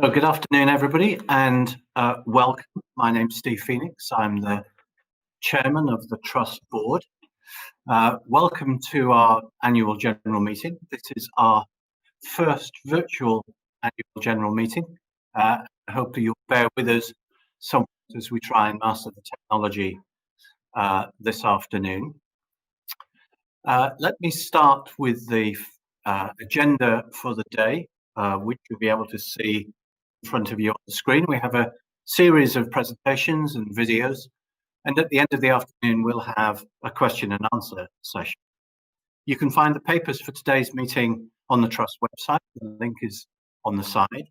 So good afternoon, everybody, and welcome. My name's Steve Phoenix. I'm the chairman of the Trust Board. Welcome to our annual general meeting. This is our first virtual annual general meeting. I hope that you'll bear with us somewhat as we try and master the technology this afternoon. Let me start with the agenda for the day, which you'll be able to see in front of you on the screen. We have a series of presentations and videos, and at the end of the afternoon we'll have a question and answer session. You can find the papers for today's meeting on the Trust website. The link is on the side.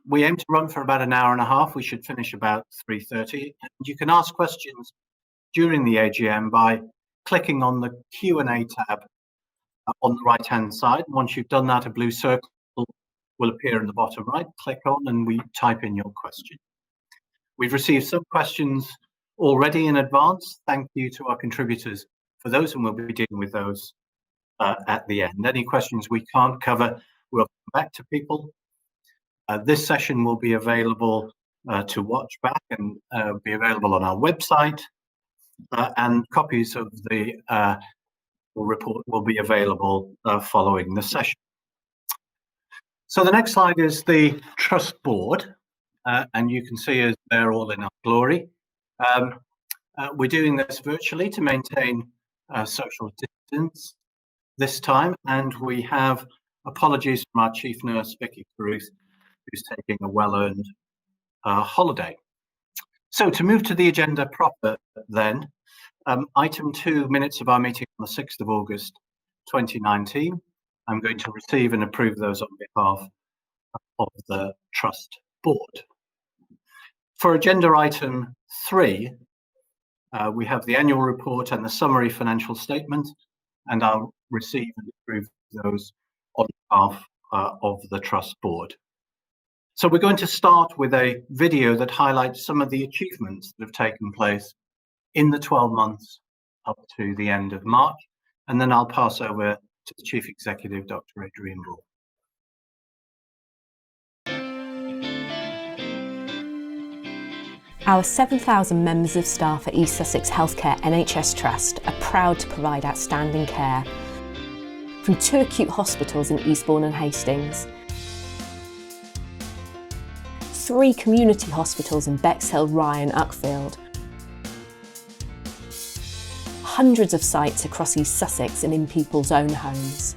We aim to run for about an hour and a half. We should finish about 3:30, and you can ask questions during the AGM by clicking on the Q&A tab on the right hand side. Once you've done that, a blue circle will appear in the bottom right. Click on and we type in your question. We've received some questions already in advance. Thank you to our contributors for those, and we'll be dealing with those at the end. Any questions we can't cover, we'll come back to people. This session will be available to watch back and be available on our website, and copies of the report will be available following the session. So the next slide is the Trust Board, and you can see us there all in our glory. We're doing this virtually to maintain social distance this time, and we have apologies from our chief nurse, Vikki Carruth, who's taking a well-earned holiday. So to move to the agenda proper then, item 2, minutes of our meeting on the 6th of August 2019. I'm going to receive and approve those on behalf of the Trust Board. For agenda item 3, we have the annual report and the summary financial statement, and I'll receive and approve those on behalf of the Trust Board. So we're going to start with a video that highlights some of the achievements that have taken place in the 12 months up to the end of March, and then I'll pass over to the Chief Executive, Dr. Adrian. Our 7,000 members of staff at East Sussex Healthcare NHS Trust are proud to provide outstanding care. From 2 acute hospitals in Eastbourne and Hastings, 3 community hospitals in Bexhill, Rye and Uckfield, hundreds of sites across East Sussex and in people's own homes.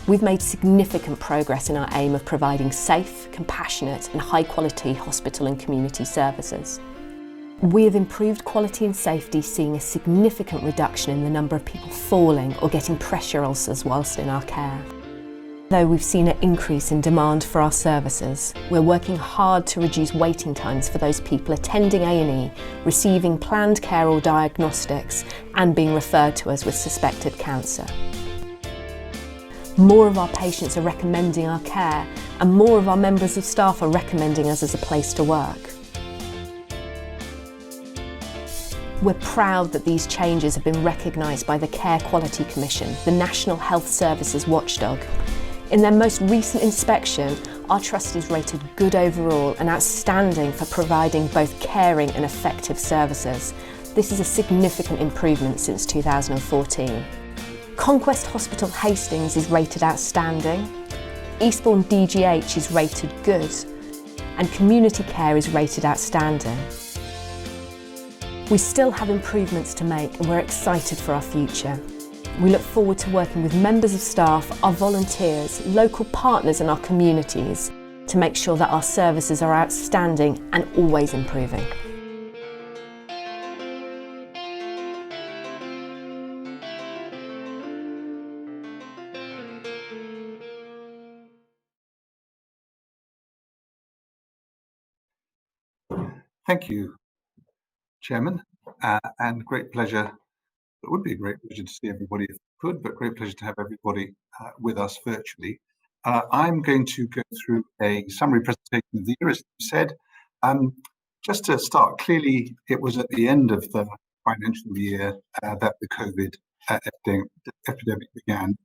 We've made significant progress in our aim of providing safe, compassionate and high-quality hospital and community services. We have improved quality and safety, seeing a significant reduction in the number of people falling or getting pressure ulcers whilst in our care. Though we've seen an increase in demand for our services, we're working hard to reduce waiting times for those people attending A&E, receiving planned care or diagnostics, and being referred to us with suspected cancer. More of our patients are recommending our care, and more of our members of staff are recommending us as a place to work. We're proud that these changes have been recognised by the Care Quality Commission, the National Health Services watchdog. In their most recent inspection, our trust is rated good overall and outstanding for providing both caring and effective services. This is a significant improvement since 2014. Conquest Hospital Hastings is rated outstanding, Eastbourne DGH is rated good, and community care is rated outstanding. We still have improvements to make, and we're excited for our future. We look forward to working with members of staff, our volunteers, local partners and our communities to make sure that our services are outstanding and always improving. Thank you, Chairman, and great pleasure. It would be a great pleasure to see everybody if we could, but great pleasure to have everybody with us virtually. I'm going to go through a summary presentation of the year, as you said. Just to start, clearly it was at the end of the financial year that the COVID epidemic began,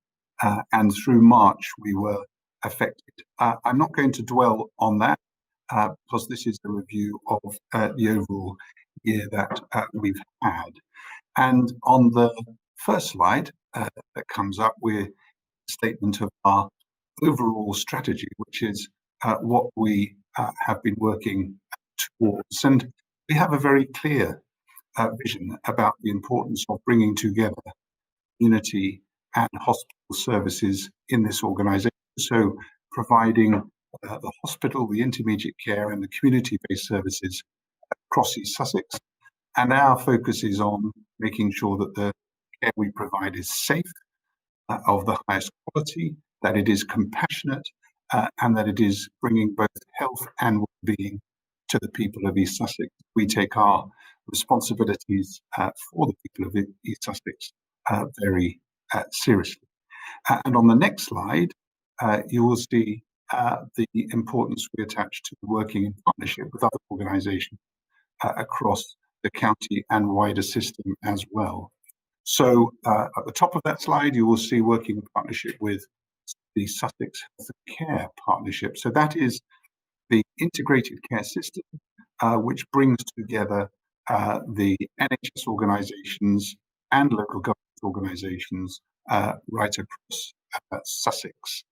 and through March we were affected. I'm not going to dwell on that because this is a review of the overall year that we've had. And on the first slide that comes up, we're a statement of our overall strategy, which is what we have been working towards. And we have a very clear vision about the importance of bringing together community and hospital services in this organisation. So providing the hospital, the intermediate care and the community-based services across East Sussex. And our focus is on making sure that the care we provide is safe, of the highest quality, that it is compassionate, and that it is bringing both health and well-being to the people of East Sussex. We take our responsibilities for the people of East Sussex very seriously. And on the next slide, you will see the importance we attach to working in partnership with other organisations across the county and wider system as well. So at the top of that slide, you will see working in partnership with the Sussex Health Care Partnership. So that is the integrated care system, which brings together the NHS organisations and local government organisations right across Sussex.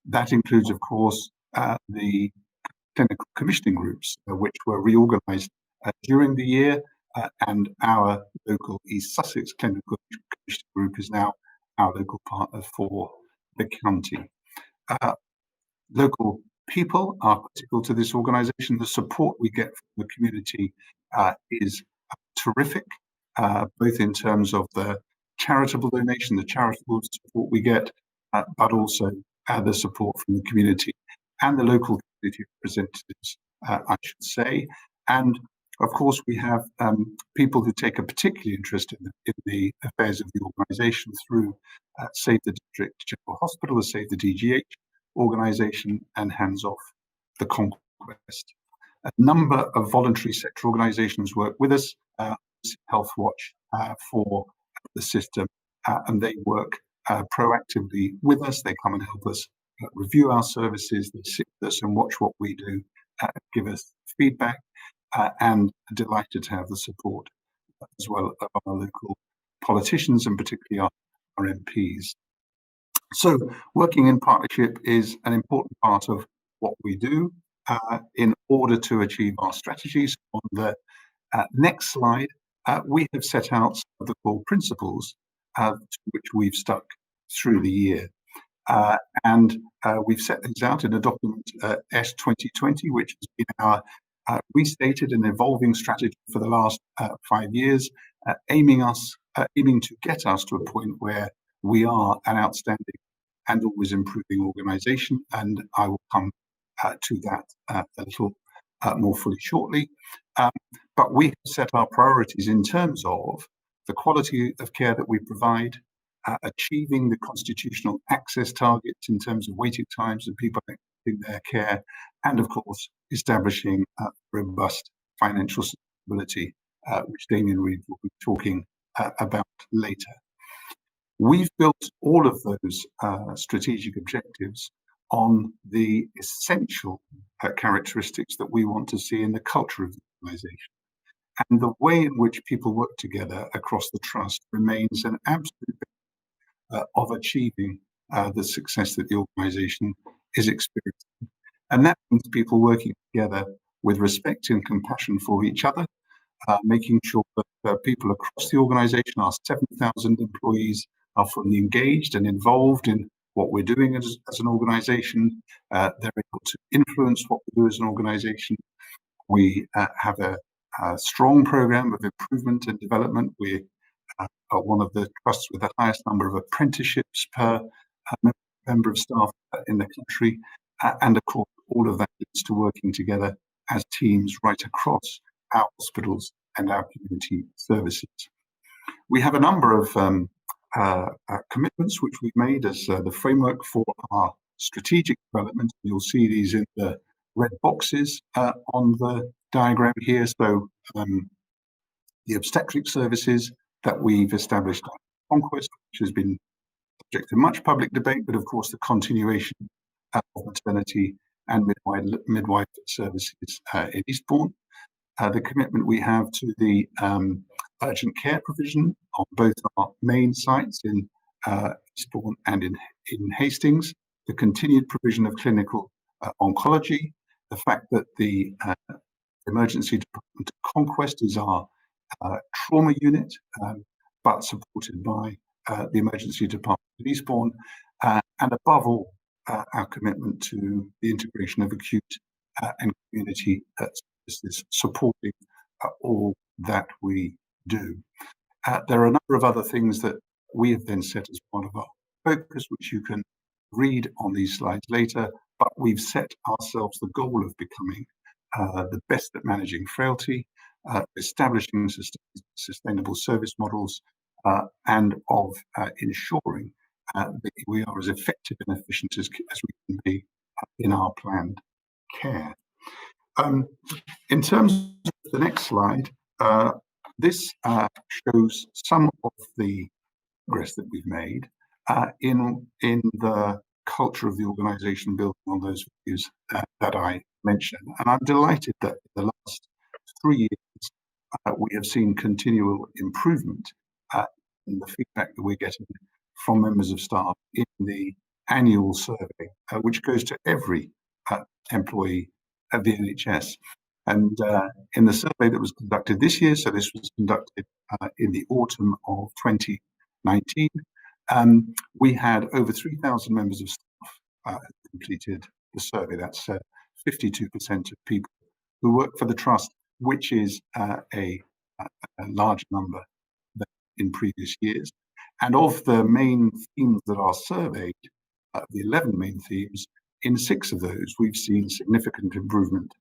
That includes, of course, the clinical commissioning groups, which were reorganised during the year, and our local East Sussex clinical commissioning group is now our local partner for the county. Local people are critical to this organisation. The support we get from the community is terrific, both in terms of the charitable donation, the charitable support we get, but also the support from the community and the local community representatives, I should say. And of course, we have people who take a particular interest in the affairs of the organisation through Save the District General Hospital, the Save the DGH organisation, and Hands Off the Conquest. A number of voluntary sector organisations work with us, Health Watch for the system, and they work proactively with us. They come and help us review our services, they sit with us and watch what we do, give us feedback, and delighted to have the support as well of our local politicians and particularly our MPs. So working in partnership is an important part of what we do in order to achieve our strategies. On the next slide, we have set out some of the core principles to which we've stuck through the year. And we've set these out in a document, S2020, which has been our restated and evolving strategy for the last 5 years, aiming to get us to a point where we are an outstanding and always improving organisation. And I will come to that a little more fully shortly. But we have set our priorities in terms of the quality of care that we provide, achieving the constitutional access targets in terms of waiting times and people in their care, and of course, establishing robust financial stability, which Damian Reid will be talking about later. We've built all of those strategic objectives on the essential characteristics that we want to see in the culture of the organisation. And the way in which people work together across the trust remains an absolute of achieving the success that the organisation is experiencing. And that means people working together with respect and compassion for each other, making sure that people across the organisation, our 7,000 employees, are fully engaged and involved in what we're doing as an organisation. They're able to influence what we do as an organisation. We have a strong programme of improvement and development. We are one of the trusts with the highest number of apprenticeships per member of staff in the country. And of course, all of that leads to working together as teams right across our hospitals and our community services. We have a number of commitments which we've made as the framework for our strategic development. You'll see these in the red boxes on the diagram here. So the obstetric services that we've established on Conquest, which has been subject to much public debate, but of course the continuation of maternity and midwife services in Eastbourne. The commitment we have to the urgent care provision on both our main sites in Eastbourne and in Hastings, the continued provision of clinical oncology, the fact that the emergency department at Conquest is our trauma unit, but supported by the emergency department at Eastbourne, and above all, our commitment to the integration of acute and community services, supporting all that we do. There are a number of other things that we have then set as part of our focus, which you can read on these slides later, but we've set ourselves the goal of becoming the best at managing frailty, establishing sustainable service models, and of ensuring that we are as effective and efficient as we can be in our planned care. In terms of the next slide, this shows some of the progress that we've made in the culture of the organisation, building on those values that I mentioned. And I'm delighted that in the last 3 years, we have seen continual improvement in the feedback that we're getting from members of staff in the annual survey, which goes to every employee of the NHS. And in the survey that was conducted this year, so this was conducted in the autumn of 2019, we had over 3,000 members of staff who completed the survey. That's 52% of people who work for the Trust, which is a large number than in previous years. And of the main themes that are surveyed, the 11 main themes, in 6 of those, we've seen significant improvement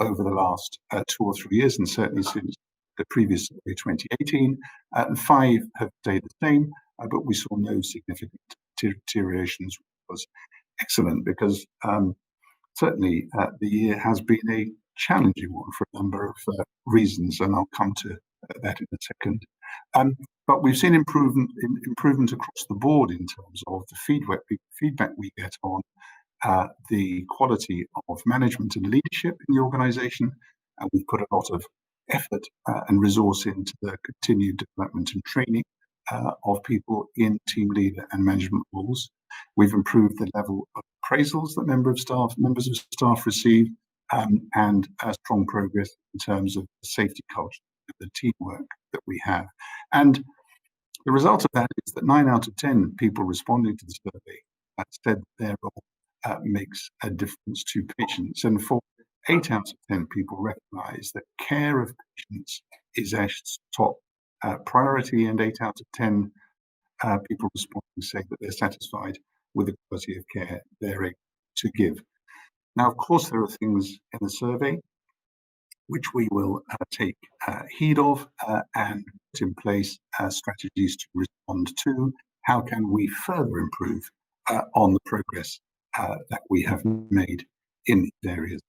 over the last 2 or 3 years, and certainly since the previous survey, 2018, and 5 have stayed the same, but we saw no significant deteriorations, which was excellent, because certainly the year has been a challenging one for a number of reasons, and I'll come to that in a second. But we've seen improvement across the board in terms of the feedback we get on the quality of management and leadership in the organisation, and we've put a lot of effort and resource into the continued development and training of people in team leader and management roles. We've improved the level of appraisals that members of staff receive, and strong progress in terms of the safety culture, the teamwork that we have. And the result of that is that 9 out of 10 people responding to the survey said that their role makes a difference to patients. And for 8 out of 10 people recognise that care of patients is a top priority, and 8 out of 10 people responding say that they're satisfied with the quality of care they're able to give. Now, of course, there are things in the survey which we will take heed of and put in place strategies to respond to. How can we further improve on the progress that we have made in these areas?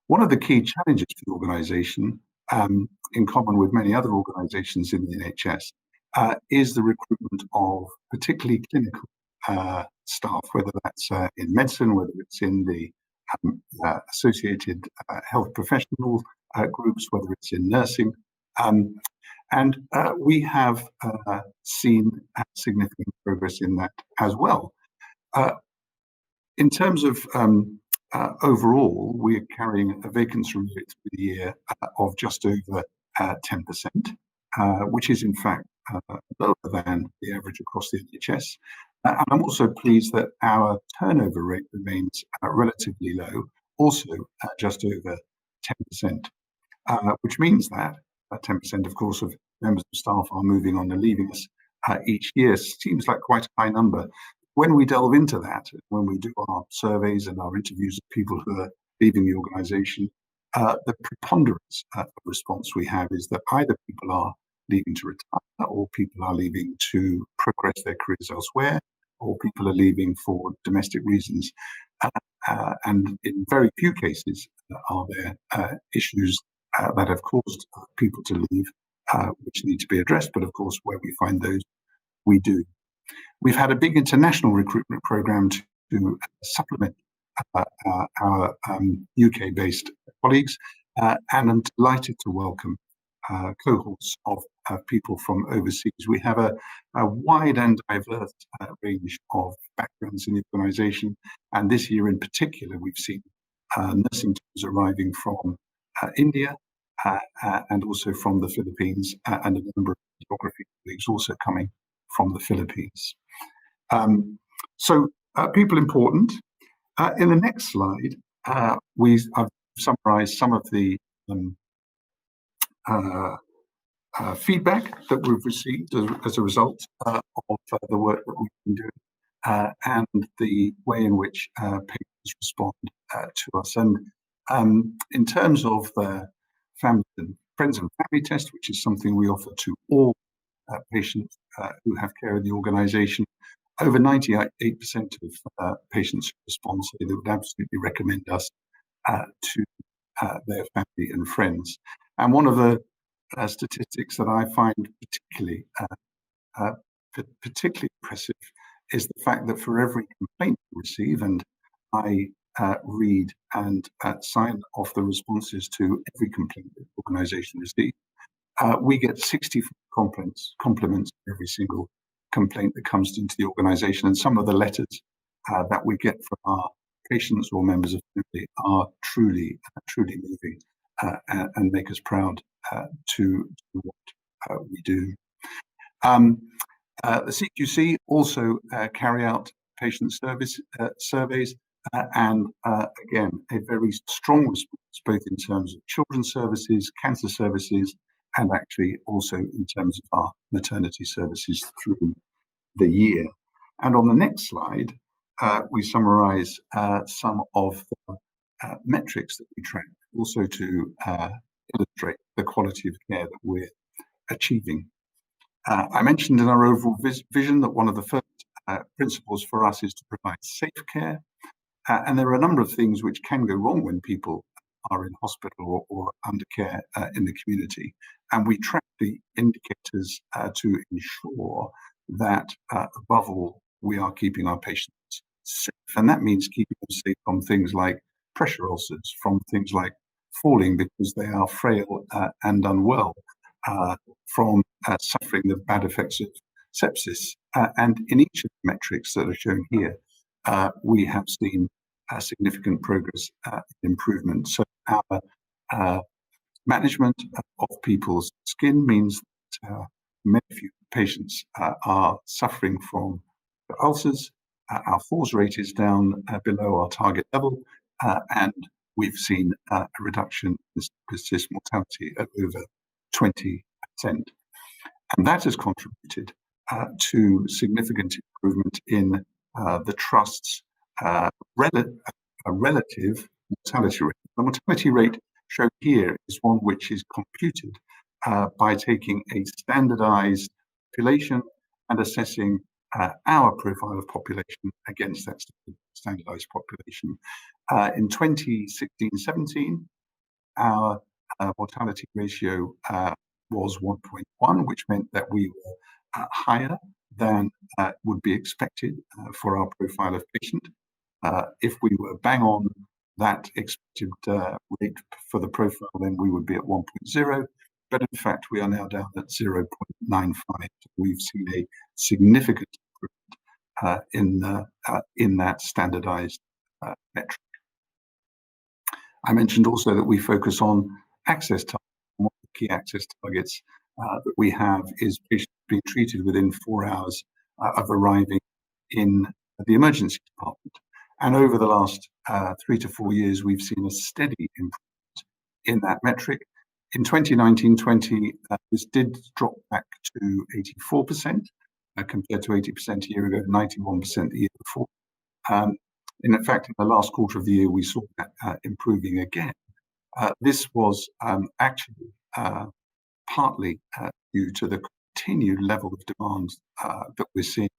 One of the key challenges for the organisation, in common with many other organisations in the NHS, is the recruitment of particularly clinical staff, whether that's in medicine, whether it's in the associated health professional groups, whether it's in nursing. And we have seen significant progress in that as well. In terms of overall, we're carrying a vacancy rate for the year of just over 10%, which is in fact lower than the average across the NHS. And I'm also pleased that our turnover rate remains relatively low, also just over 10%, which means that 10%, of course, of members of staff are moving on and leaving us each year. Seems like quite a high number. When we delve into that, when we do our surveys and our interviews of people who are leaving the organisation, the preponderance of response we have is that either people are leaving to retire, or people are leaving to progress their careers elsewhere, or people are leaving for domestic reasons. And in very few cases are there issues that have caused people to leave, which need to be addressed. But of course, where we find those, we do. We've had a big international recruitment program to supplement our UK-based colleagues, and I'm delighted to welcome cohorts of people from overseas. We have a wide and diverse range of backgrounds in the organisation, and this year in particular, we've seen nursing teams arriving from India and also from the Philippines, and a number of geography colleagues also coming from the Philippines. So people important. In the next slide, I've summarised some of the feedback that we've received as a result of the work that we've been doing, and the way in which patients respond to us. And in terms of the friends and family test, which is something we offer to all patients who have care in the organisation, over 98% of patients who respond say they would absolutely recommend us to their family and friends. And one of the statistics that I find particularly impressive is the fact that for every complaint we receive, and I read and sign off the responses to every complaint that the organisation receives, we get 60 compliments for every single complaint that comes into the organisation. And some of the letters that we get from our patients or members of family are truly moving and make us proud to what we do. The CQC also carry out patient service surveys, and again, a very strong response, both in terms of children's services, cancer services, and actually also in terms of our maternity services through the year. And on the next slide, we summarise some of the metrics that we track, also to illustrate the quality of care that we're achieving. I mentioned in our overall vision that one of the first principles for us is to provide safe care. And there are a number of things which can go wrong when people are in hospital or under care in the community. And we track the indicators to ensure that, above all, we are keeping our patients safe. And that means keeping them safe from things like pressure ulcers, from things like falling because they are frail and unwell, from suffering the bad effects of sepsis. And in each of the metrics that are shown here, we have seen significant progress improvement. So our management of people's skin means that many few patients are suffering from ulcers. Our falls rate is down below our target level, and we've seen a reduction in persistent mortality of over 20%. And that has contributed to significant improvement in the Trust's relative mortality rate. The mortality rate shown here is one which is computed by taking a standardized population and assessing our profile of population against that standardized population. In 2016-17, our mortality ratio was 1.1, which meant that we were higher than would be expected for our profile of patient. If we were bang on that expected rate for the profile, then we would be at 1.0. But in fact, we are now down at 0.95. We've seen a significant improvement in that standardized metric. I mentioned also that we focus on access targets. One of the key access targets that we have is patients being treated within 4 hours of arriving in the emergency department. And over the last 3 to 4 years, we've seen a steady improvement in that metric. In 2019-20, this did drop back to 84%, compared to 80% a year ago, 91% the year before. In fact, in the last quarter of the year, we saw that improving again. This was actually partly due to the continued level of demand that we're seeing.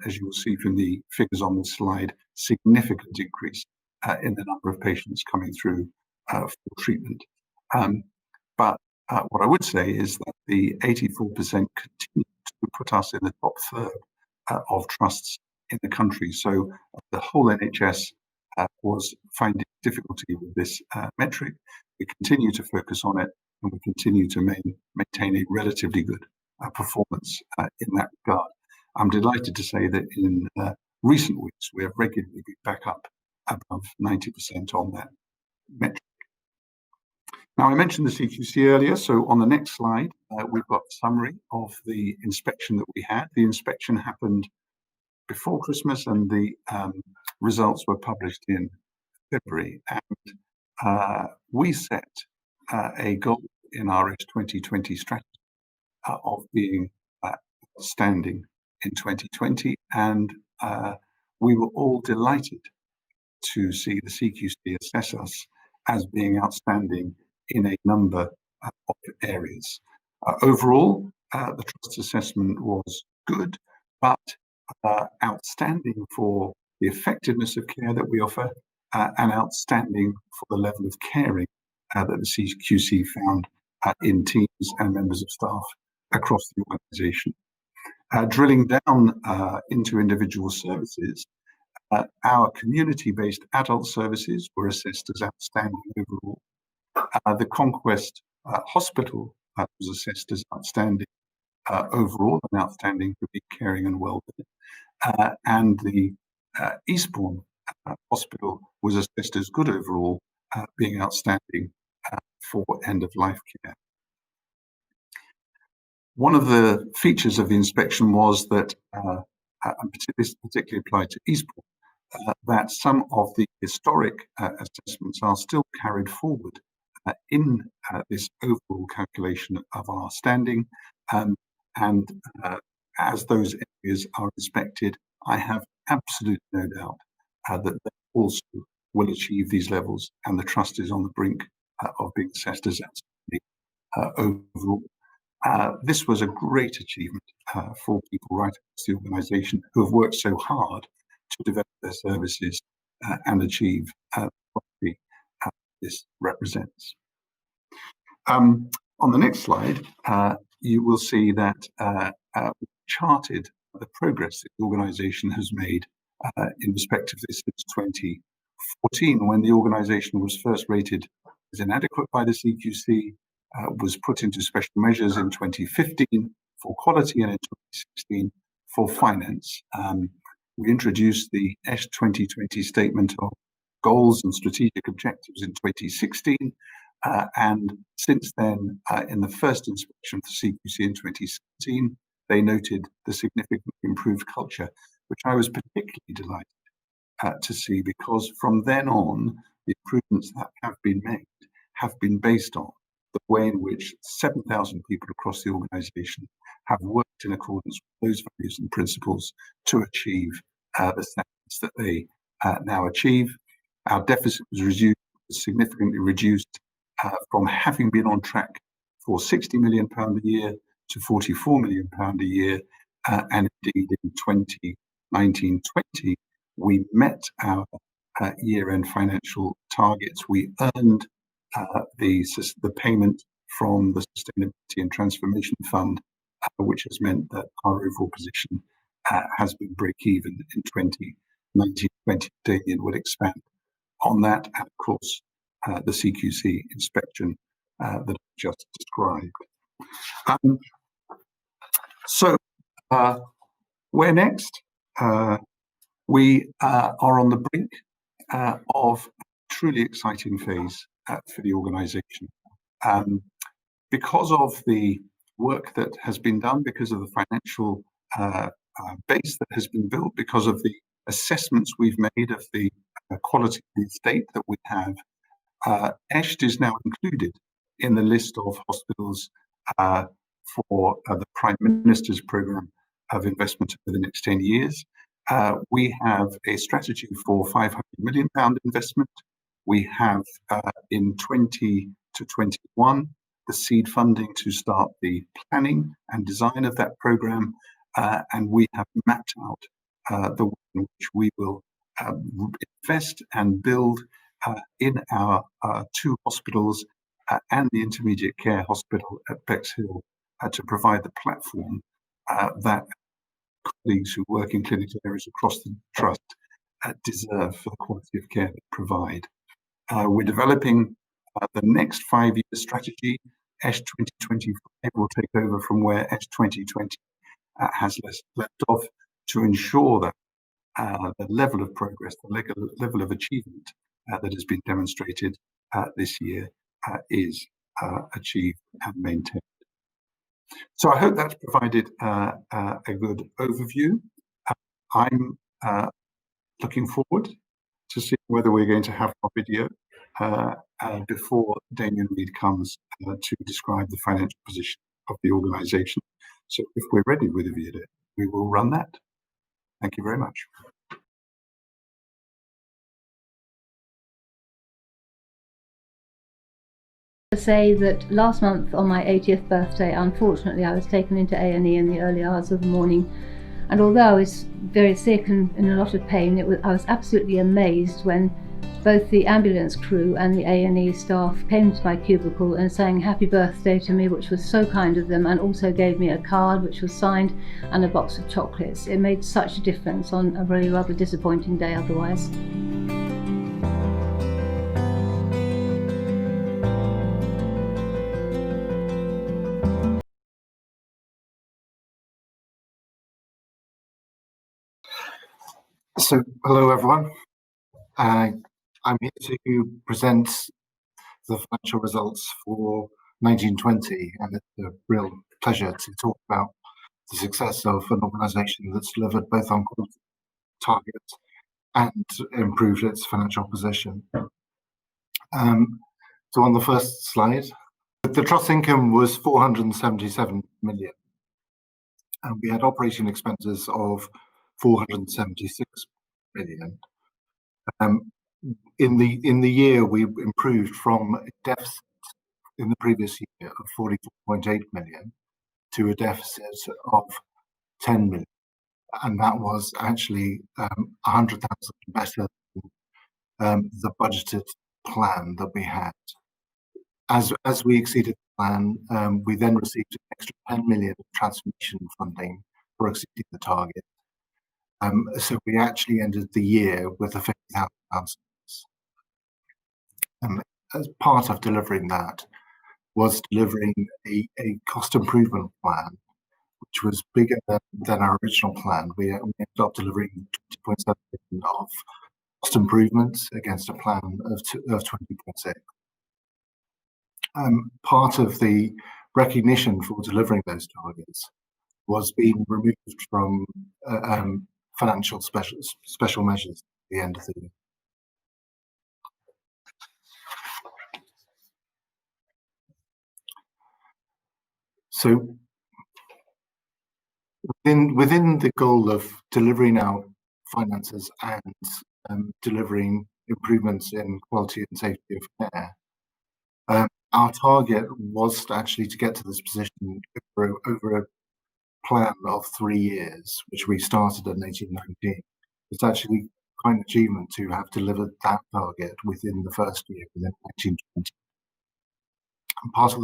As you will see from the figures on the slide, significant increase in the number of patients coming through for treatment. But what I would say is that the 84% continues to put us in the top third of trusts in the country. So the whole NHS was finding difficulty with this metric. We continue to focus on it, and we continue to maintain a relatively good performance in that regard. I'm delighted to say that in recent weeks, we have regularly been back up above 90% on that metric. Now, I mentioned the CQC earlier, so on the next slide, we've got a summary of the inspection that we had. The inspection happened before Christmas, and the results were published in February. And we set a goal in our 2020 strategy of being outstanding in 2020, and we were all delighted to see the CQC assess us as being outstanding in a number of areas. Overall, the trust assessment was good, but outstanding for the effectiveness of care that we offer, and outstanding for the level of caring that the CQC found in teams and members of staff across the organisation. Drilling down into individual services, our community-based adult services were assessed as outstanding overall. The Conquest Hospital was assessed as outstanding overall and outstanding for being caring and well-being. And the Eastbourne Hospital was assessed as good overall, being outstanding for end-of-life care. One of the features of the inspection was that, this particularly applied to Eastbourne, that some of the historic assessments are still carried forward in this overall calculation of our standing. And as those areas are inspected, I have absolutely no doubt that they also will achieve these levels, and the trust is on the brink of being assessed as outstanding overall. This was a great achievement for people right across the organisation who have worked so hard to develop their services and achieve the quality this represents. On the next slide, you will see that we charted the progress that the organisation has made in respect of this since 2014, when the organisation was first rated as inadequate by the CQC, was put into special measures in 2015 for quality, and in 2016 for finance. We introduced the ESH 2020 statement of goals and strategic objectives in 2016. And since then, in the first inspection for CQC in 2017, they noted the significantly improved culture, which I was particularly delighted to see, because from then on, the improvements that have been made have been based on the way in which 7,000 people across the organisation have worked in accordance with those values and principles to achieve the standards that they now achieve. Our deficit was significantly reduced from having been on track for £60 million a year to £44 million a year, and indeed in 2019-20, we met our year-end financial targets. We earned the payment from the Sustainability and Transformation Fund, which has meant that our overall position has been break-even in 2019-20. Damian will expand on that, and of course, the CQC inspection that I just described. So, where next? We are on the brink of a truly exciting phase for the organisation. Because of the work that has been done, because of the financial base that has been built, because of the assessments we've made of the quality of the estate that we have, ESH is now included in the list of hospitals for the Prime Minister's programme of investment over the next 10 years. We have a strategy for £500 million investment. We have in 20 to 21 the seed funding to start the planning and design of that programme, and we have mapped out the way in which we will invest and build in our two hospitals and the intermediate care hospital at Bexhill to provide the platform that colleagues who work in clinical areas across the trust deserve for the quality of care they provide. We're developing the next 5-year strategy. ESH 2025 will take over from where ESH 2020 has left off, to ensure that the level of progress, the level of achievement that has been demonstrated this year is achieved and maintained. So I hope that's provided a good overview. I'm looking forward to see whether we're going to have our video before Damian Reid comes to describe the financial position of the organisation. So if we're ready with the video, we will run that. Thank you very much. Say that last month on my 80th birthday, unfortunately I was taken into A&E in the early hours of the morning, and although I was very sick and in a lot of pain, I was absolutely amazed when both the ambulance crew and the A&E staff came to my cubicle and sang happy birthday to me, which was so kind of them, and also gave me a card which was signed and a box of chocolates. It made such a difference on a really rather disappointing day otherwise. So, hello everyone. I'm here to present the financial results for 1920, and it's a real pleasure to talk about the success of an organisation that's delivered both on targets and improved its financial position. So on the first slide, the trust income was 477 million, and we had operating expenses of 476 million. In the year, we improved from a deficit in the previous year of 44.8 million to a deficit of 10 million, and that was actually 100,000 better than the budgeted plan that we had. As we exceeded the plan, we then received an extra 10 million of transformation funding for exceeding the target. So we actually ended the year with a £50,000. As part of delivering that was delivering a cost improvement plan, which was bigger than our original plan. We ended up delivering 20.7 million of cost improvements against a plan of 20.6. Part of the recognition for delivering those targets was being removed from financial special measures at the end of the year. So within the goal of delivering our finances and delivering improvements in quality and safety of care, our target was actually to get to this position over a plan of 3 years, which we started in 1819. It's actually quite an achievement to have delivered that target within the first year, within 1920. And part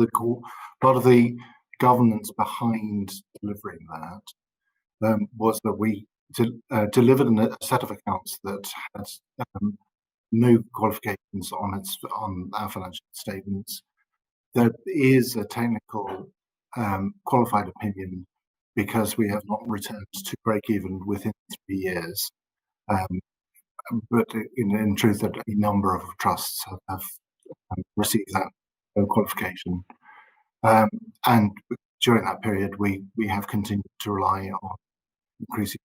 of the governance behind delivering that was that we delivered a set of accounts that had no qualifications on our financial statements. There is a technical qualified opinion because we have not returned to break even within 3 years. But in truth, a number of trusts have received that qualification. And during that period, we have continued to rely on increasing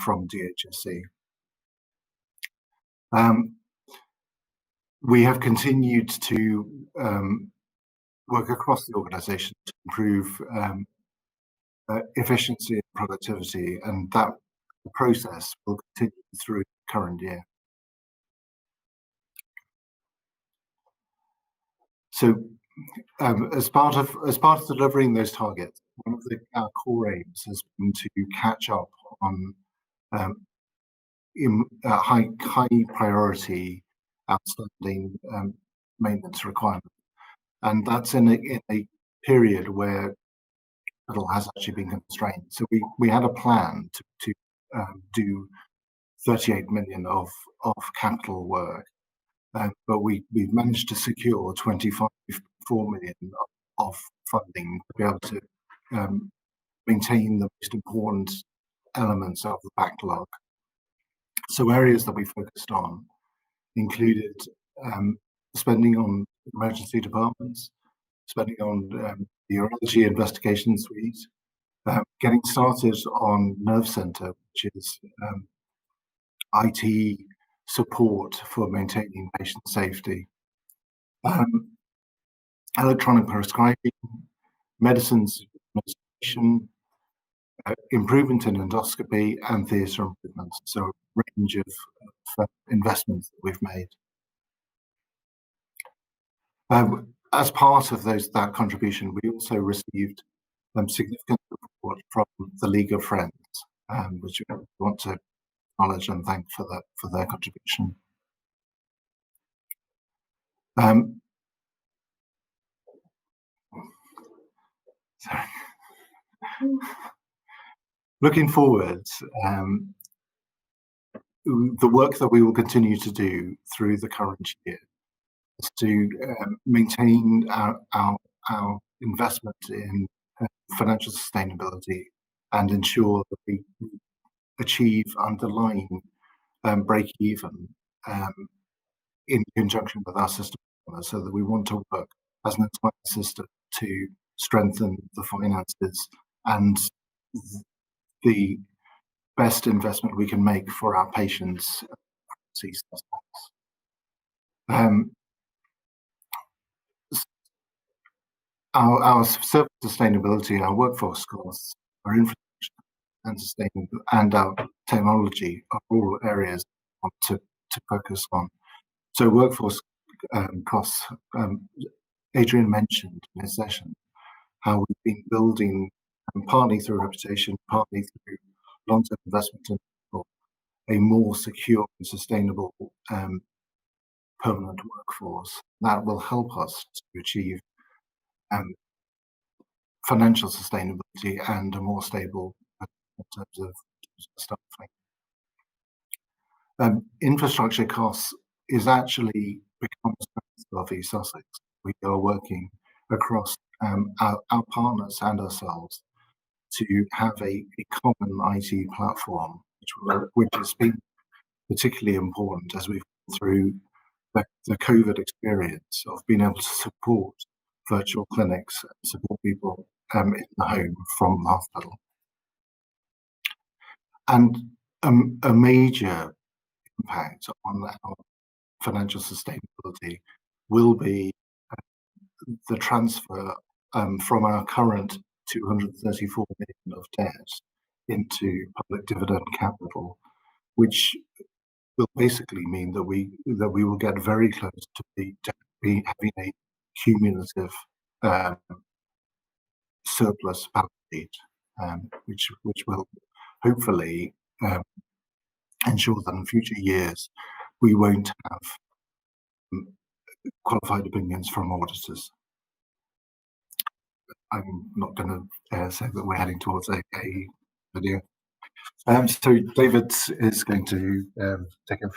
from DHSC. We have continued to work across the organisation to improve efficiency and productivity, and that process will continue through the current year. So, as part of delivering those targets, one of our core aims has been to catch up on high priority outstanding maintenance requirements, and that's in a period where capital has actually been constrained. So we had a plan do 38 million of capital work, but we've managed to secure 24 million of funding to be able to maintain the most important elements of the backlog. So areas that we focused on included spending on emergency departments, spending on the urology investigation suite, getting started on Nerve Centre, which is IT support for maintaining patient safety, electronic prescribing, medicines administration, improvement in endoscopy, and theatre improvements. So a range of investments that we've made. As part of that contribution, we also received significant support from the League of Friends, which we want to acknowledge and thank for their contribution. Sorry. Looking forward, the work that we will continue to do through the current year is to maintain our investment in financial sustainability and ensure that we achieve underlying break even in conjunction with our system partners, so that we want to work as an entire system to strengthen the finances and the best investment we can make for our patients. Our service sustainability, our workforce costs, our infrastructure and sustainability, and our technology are all areas I want to focus on. So workforce costs, Adrian mentioned in his session how we've been building, partly through reputation, partly through long-term investment in people, a more secure and sustainable permanent workforce that will help us to achieve financial sustainability and a more stable in terms of staffing. Infrastructure costs is actually becoming a strength of East Sussex. We are working across our partners and ourselves to have a common IT platform, which has been particularly important as we've gone through the COVID experience of being able to support virtual clinics and support people in the home from the hospital. And a major impact on our financial sustainability will be the transfer from our current 234 million of debt into public dividend capital, which will basically mean that we will get very close to having a cumulative surplus balance sheet, which will hopefully ensure that in future years we won't have qualified opinions from auditors. I'm not going to say that we're heading towards a video. So David is going to take over.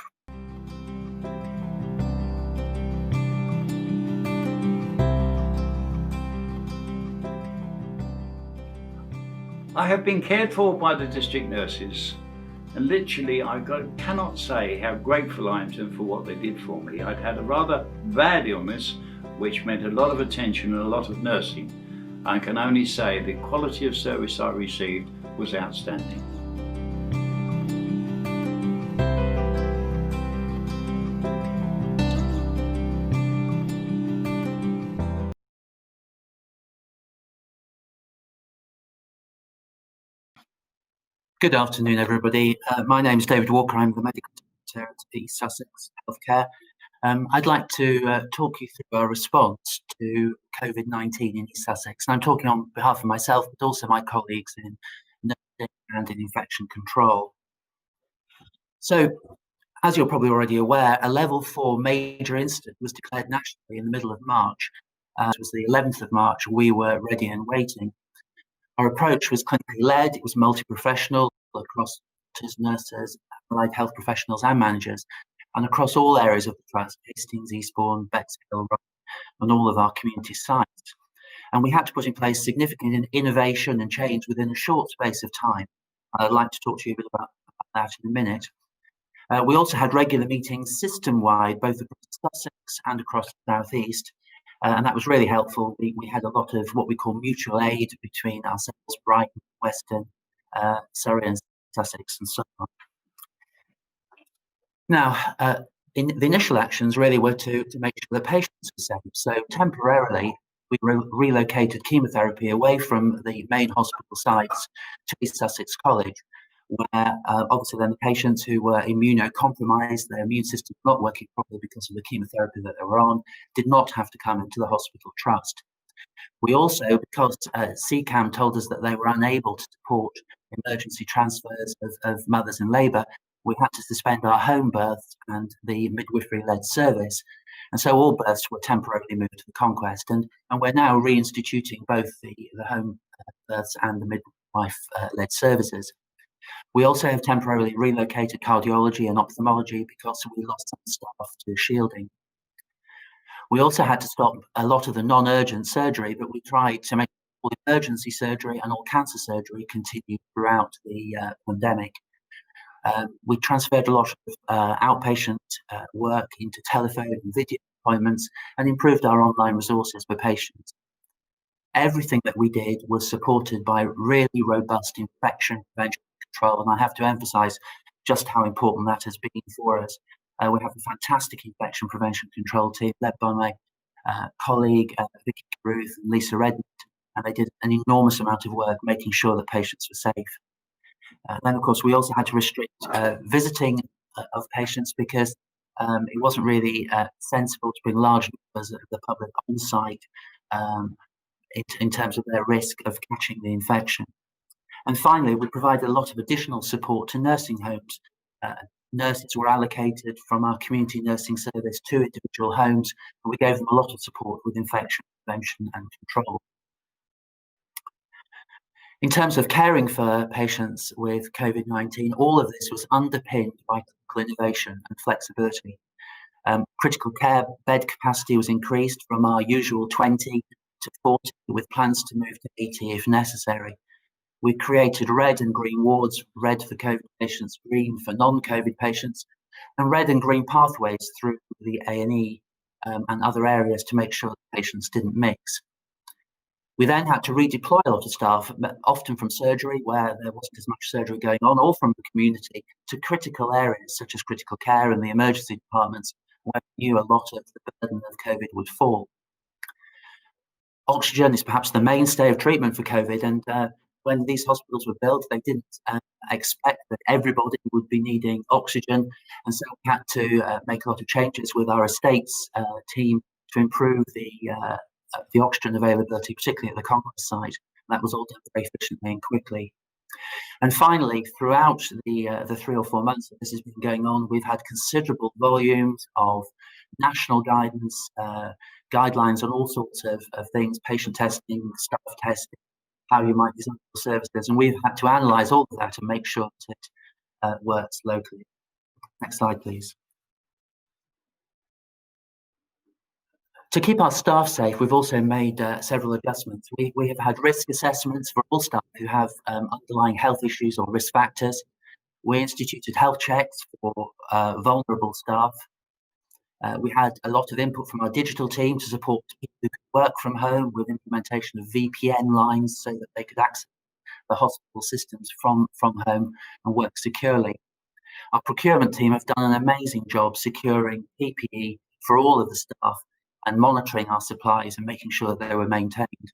I have been cared for by the district nurses, and literally cannot say how grateful I am to them for what they did for me. I'd had a rather bad illness, which meant a lot of attention and a lot of nursing. I can only say the quality of service I received was outstanding. Good afternoon, everybody. My name is David Walker. I'm the Medical Director at East Sussex Healthcare. I'd like to talk you through our response to COVID-19 in East Sussex. And I'm talking on behalf of myself, but also my colleagues in nursing and in infection control. So, as you're probably already aware, a level 4 major incident was declared nationally in the middle of March. It was the 11th of March. We were ready and waiting. Our approach was clinically led. It was multi-professional across doctors, nurses, allied health professionals and managers, and across all areas of the trust, Hastings, Eastbourne, Bexhill, and all of our community sites. And we had to put in place significant innovation and change within a short space of time. I'd like to talk to you a bit about that in a minute. We also had regular meetings system-wide, both across Sussex and across the South East, and that was really helpful. We had a lot of what we call mutual aid between ourselves, Brighton, Western, Surrey and Sussex and so on. Now, the initial actions really were to make sure the patients were safe. So temporarily, we relocated chemotherapy away from the main hospital sites to East Sussex College, where obviously then the patients who were immunocompromised, their immune system not working properly because of the chemotherapy that they were on, did not have to come into the hospital trust. We also, because CCAM told us that they were unable to support emergency transfers of mothers in labour, we had to suspend our home births and the midwifery-led service. And so all births were temporarily moved to the Conquest, and we're now reinstituting both the home births and the midwife-led services. We also have temporarily relocated cardiology and ophthalmology because we lost some staff to shielding. We also had to stop a lot of the non-urgent surgery, but we tried to make all emergency surgery and all cancer surgery continue throughout the pandemic. We transferred a lot of outpatient work into telephone and video appointments and improved our online resources for patients. Everything that we did was supported by really robust infection prevention control, and I have to emphasise just how important that has been for us. We have a fantastic infection prevention control team led by my colleague Vikki Carruth and Redmond, and they did an enormous amount of work making sure that patients were safe. Then, of course, we also had to restrict visiting of patients because it wasn't really sensible to bring large numbers of the public on site in terms of their risk of catching the infection. And finally, we provided a lot of additional support to nursing homes. Nurses were allocated from our community nursing service to individual homes, and we gave them a lot of support with infection prevention and control. In terms of caring for patients with COVID-19, all of this was underpinned by clinical innovation and flexibility. Critical care bed capacity was increased from our usual 20 to 40, with plans to move to 80 if necessary. We created red and green wards, red for COVID patients, green for non-COVID patients, and red and green pathways through the A&E and other areas to make sure that patients didn't mix. We then had to redeploy a lot of staff, often from surgery, where there wasn't as much surgery going on, or from the community, to critical areas such as critical care and the emergency departments, where we knew a lot of the burden of COVID would fall. Oxygen is perhaps the mainstay of treatment for COVID, and when these hospitals were built, they didn't expect that everybody would be needing oxygen, and so we had to make a lot of changes with our estates team to improve the oxygen availability, particularly at the Conquest site. That was all done very efficiently and quickly. And finally, throughout the 3 or 4 months that this has been going on, we've had considerable volumes of national guidance, guidelines on all sorts of things, patient testing, staff testing, how you might design your services, and we've had to analyse all of that and make sure that it works locally. Next slide, please. To keep our staff safe, we've also made several adjustments. We have had risk assessments for all staff who have underlying health issues or risk factors. We instituted health checks for vulnerable staff. We had a lot of input from our digital team to support people who could work from home with implementation of VPN lines so that they could access the hospital systems from home and work securely. Our procurement team have done an amazing job securing PPE for all of the staff and monitoring our supplies and making sure that they were maintained.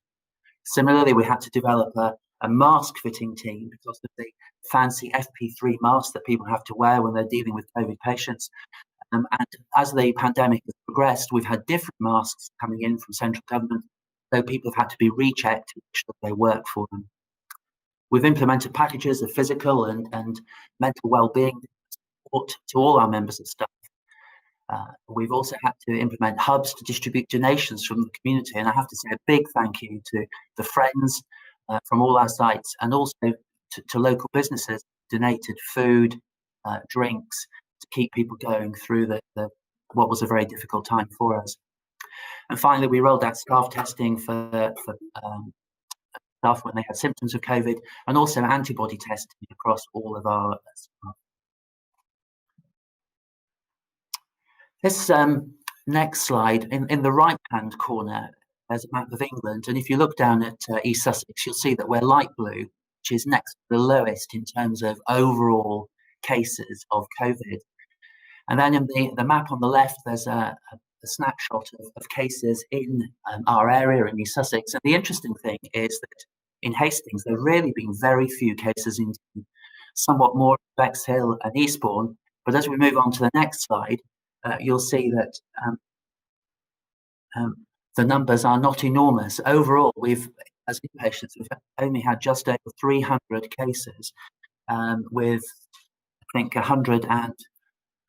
Similarly, we had to develop a mask fitting team because of the fancy FP3 masks that people have to wear when they're dealing with COVID patients. And as the pandemic has progressed, we've had different masks coming in from central government, so people have had to be rechecked to make sure they work for them. We've implemented packages of physical and mental well-being support to all our members of staff. We've also had to implement hubs to distribute donations from the community, and I have to say a big thank you to the friends from all our sites and also to local businesses donated food, drinks to keep people going through what was a very difficult time for us. And finally, we rolled out staff testing for staff when they had symptoms of COVID, and also antibody testing across all of our staff. This next slide, in the right-hand corner, there's a map of England, and if you look down at East Sussex, you'll see that we're light blue, which is next to the lowest in terms of overall cases of COVID. And then in the map on the left, there's a snapshot of cases in our area in East Sussex. And the interesting thing is that in Hastings, there have really been very few cases, in somewhat more Bexhill and Eastbourne. But as we move on to the next slide, you'll see that the numbers are not enormous. Overall, as inpatients, we've only had just over 300 cases, with I think 100 and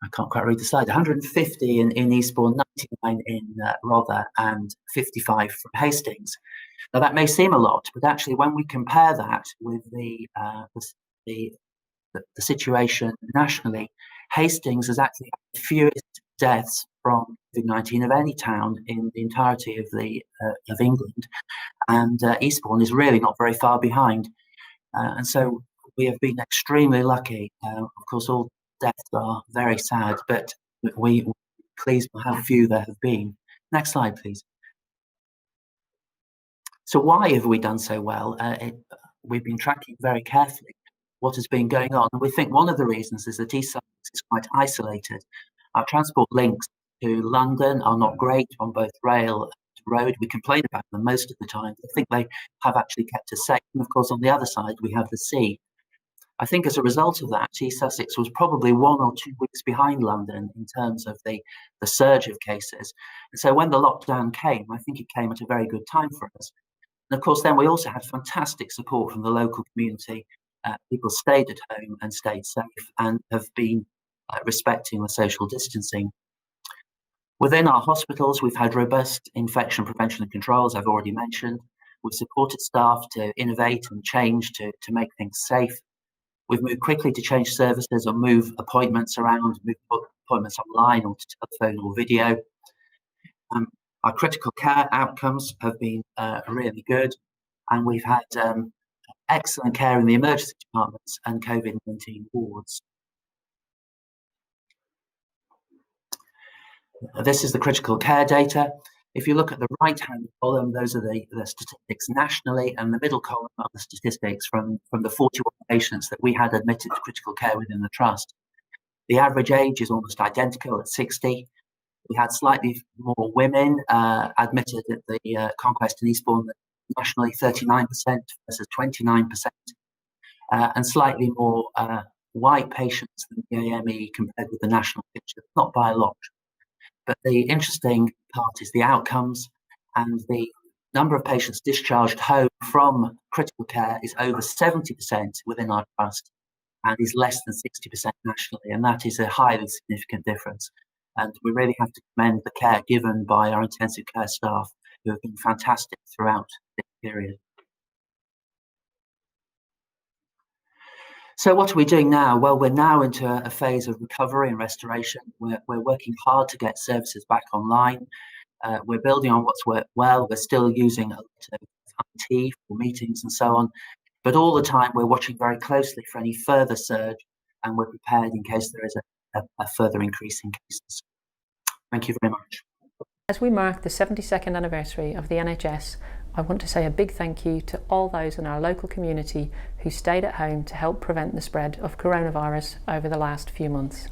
I can't quite read the slide. 150 in Eastbourne, 99 in Rother, and 55 from Hastings. Now that may seem a lot, but actually, when we compare that with the situation nationally, Hastings has actually had the fewest deaths from COVID-19 of any town in the entirety of England, and Eastbourne is really not very far behind. And so we have been extremely lucky. Of course, all deaths are very sad, but we're pleased with how few there have been. Next slide, please. So why have we done so well? We've been tracking very carefully what has been going on, and we think one of the reasons is that East Sussex is quite isolated. Our transport links to London are not great on both rail and road. We complain about them most of the time. I think they have actually kept us safe. And of course, on the other side, we have the sea. I think as a result of that, East Sussex was probably 1 or 2 weeks behind London in terms of the surge of cases. And so when the lockdown came, I think it came at a very good time for us. And of course, then we also had fantastic support from the local community. People stayed at home and stayed safe and have been respecting the social distancing. Within our hospitals, we've had robust infection prevention and controls, I've already mentioned. We've supported staff to innovate and change to make things safe. We've moved quickly to change services or move appointments around, move appointments online or to telephone or video. Our critical care outcomes have been really good, and we've had excellent care in the emergency departments and COVID-19 wards. This is the critical care data. If you look at the right-hand column, those are the statistics nationally, and the middle column are the statistics from the 41 patients that we had admitted to critical care within the trust. The average age is almost identical at 60. We had slightly more women admitted at the Conquest and Eastbourne, nationally 39% versus 29%, and slightly more white patients than the AME compared with the national picture, not by a lot. But the interesting part is the outcomes, and the number of patients discharged home from critical care is over 70% within our trust and is less than 60% nationally, and that is a highly significant difference. And we really have to commend the care given by our intensive care staff, who have been fantastic throughout this period. So what are we doing now? Well, we're now into a phase of recovery and restoration. We're working hard to get services back online. We're building on what's worked well. We're still using a lot of IT for meetings and so on. But all the time, we're watching very closely for any further surge, and we're prepared in case there is a further increase in cases. Thank you very much. As we mark the 72nd anniversary of the NHS, I want to say a big thank you to all those in our local community who stayed at home to help prevent the spread of coronavirus over the last few months.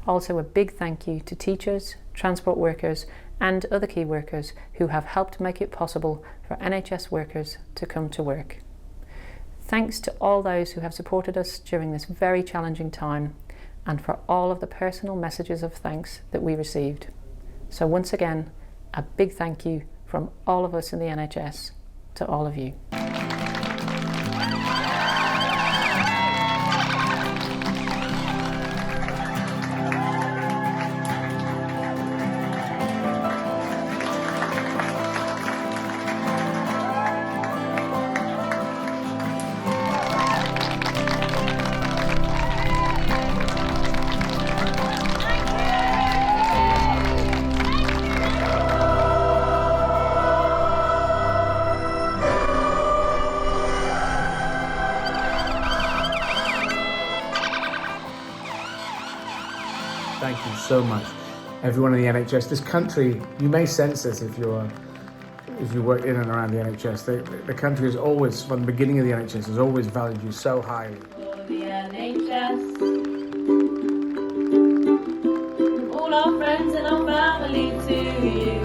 Also a big thank you to teachers, transport workers and other key workers who have helped make it possible for NHS workers to come to work. Thanks to all those who have supported us during this very challenging time, and for all of the personal messages of thanks that we received. So once again, a big thank you from all of us in the NHS to all of you. Thank you so much, everyone in the NHS. This country, you may sense this if you work in and around the NHS. The country has always, from the beginning of the NHS, has always valued you so highly. For the NHS, from all our friends and our family to you.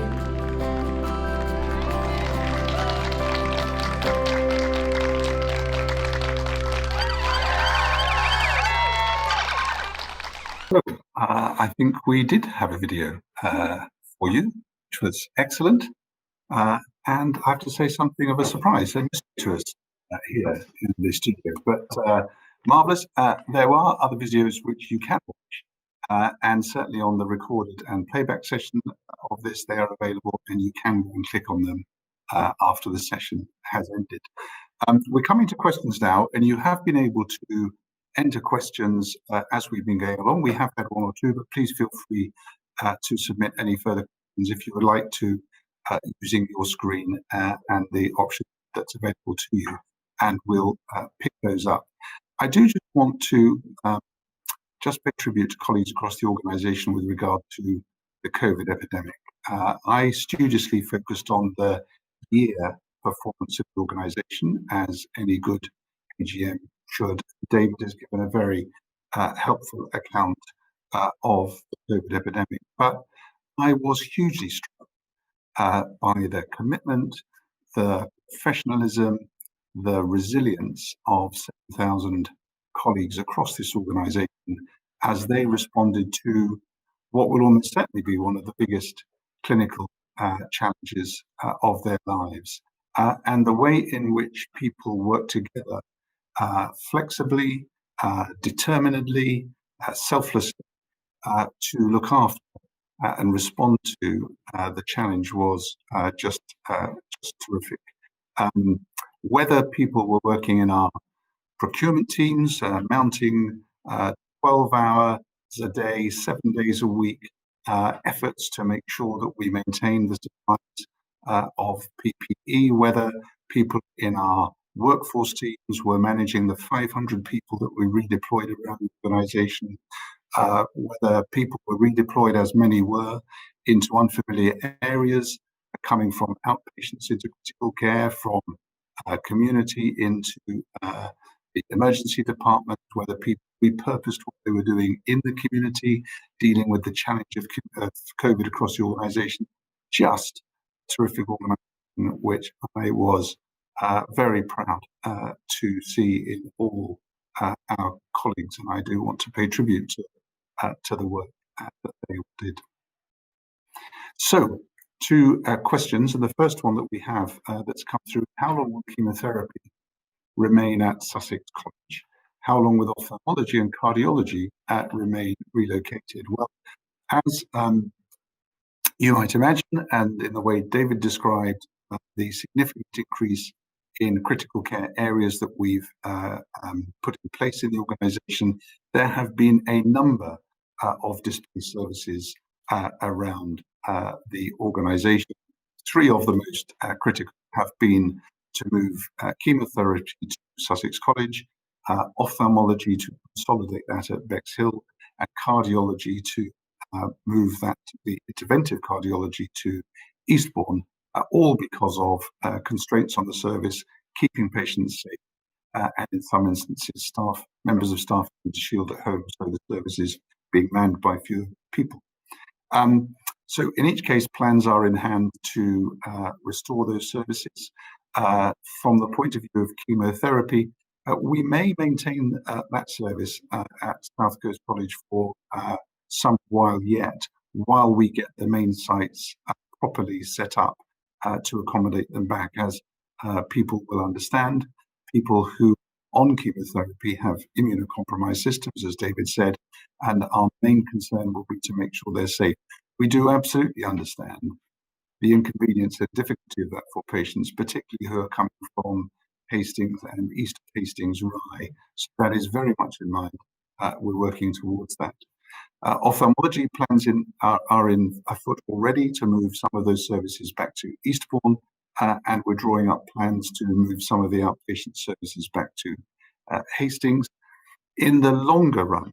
So, I think we did have a video for you, which was excellent. And I have to say something of a surprise. They missed to us here in the studio, but marvellous. There are other videos which you can watch, and certainly on the recorded and playback session of this, they are available, and you can go and click on them after the session has ended. We're coming to questions now, and you have been able to enter questions as we've been going along. We have had one or two, but please feel free to submit any further questions if you would like to, using your screen and the option that's available to you, and we'll pick those up. I do just want to just pay tribute to colleagues across the organisation with regard to the COVID epidemic. I studiously focused on the year performance of the organisation, as any good AGM should. David has given a very helpful account of the COVID epidemic, but I was hugely struck by the commitment, the professionalism, the resilience of 7,000 colleagues across this organisation as they responded to what will almost certainly be one of the biggest clinical challenges of their lives, and the way in which people work together flexibly, determinedly, selflessly to look after and respond to the challenge was just terrific. Whether people were working in our procurement teams, mounting 12 hours a day, 7 days a week, efforts to make sure that we maintain the supplies of PPE, whether people in our workforce teams were managing the 500 people that we redeployed around the organisation, whether people were redeployed, as many were, into unfamiliar areas, coming from outpatients into critical care, from community into the emergency department, whether people repurposed what they were doing in the community, dealing with the challenge of COVID across the organisation. Just terrific organisation, which I was very proud to see in all our colleagues, and I do want to pay tribute to the work that they did. So, two questions, and the first one that we have that's come through: how long will chemotherapy remain at Sussex College? How long will ophthalmology and cardiology remain relocated? Well, as you might imagine, and in the way David described, the significant increase in critical care areas that we've put in place in the organisation, there have been a number of displaced services around the organisation. Three of the most critical have been to move chemotherapy to Sussex College, ophthalmology to consolidate that at Bexhill, and cardiology to move that to the interventive cardiology to Eastbourne, all because of constraints on the service, keeping patients safe, and in some instances, members of staff need to shield at home, so the service is being manned by fewer people. So in each case, plans are in hand to restore those services. From the point of view of chemotherapy, we may maintain that service at South Coast College for some while yet, while we get the main sites properly set up to accommodate them back, as people will understand. People who on chemotherapy have immunocompromised systems, as David said, and our main concern will be to make sure they're safe. We do absolutely understand the inconvenience and difficulty of that for patients, particularly who are coming from Hastings and east of Hastings, Rye. So that is very much in mind. We're working towards that. Ophthalmology plans are in afoot already to move some of those services back to Eastbourne, and we're drawing up plans to move some of the outpatient services back to Hastings. In the longer run,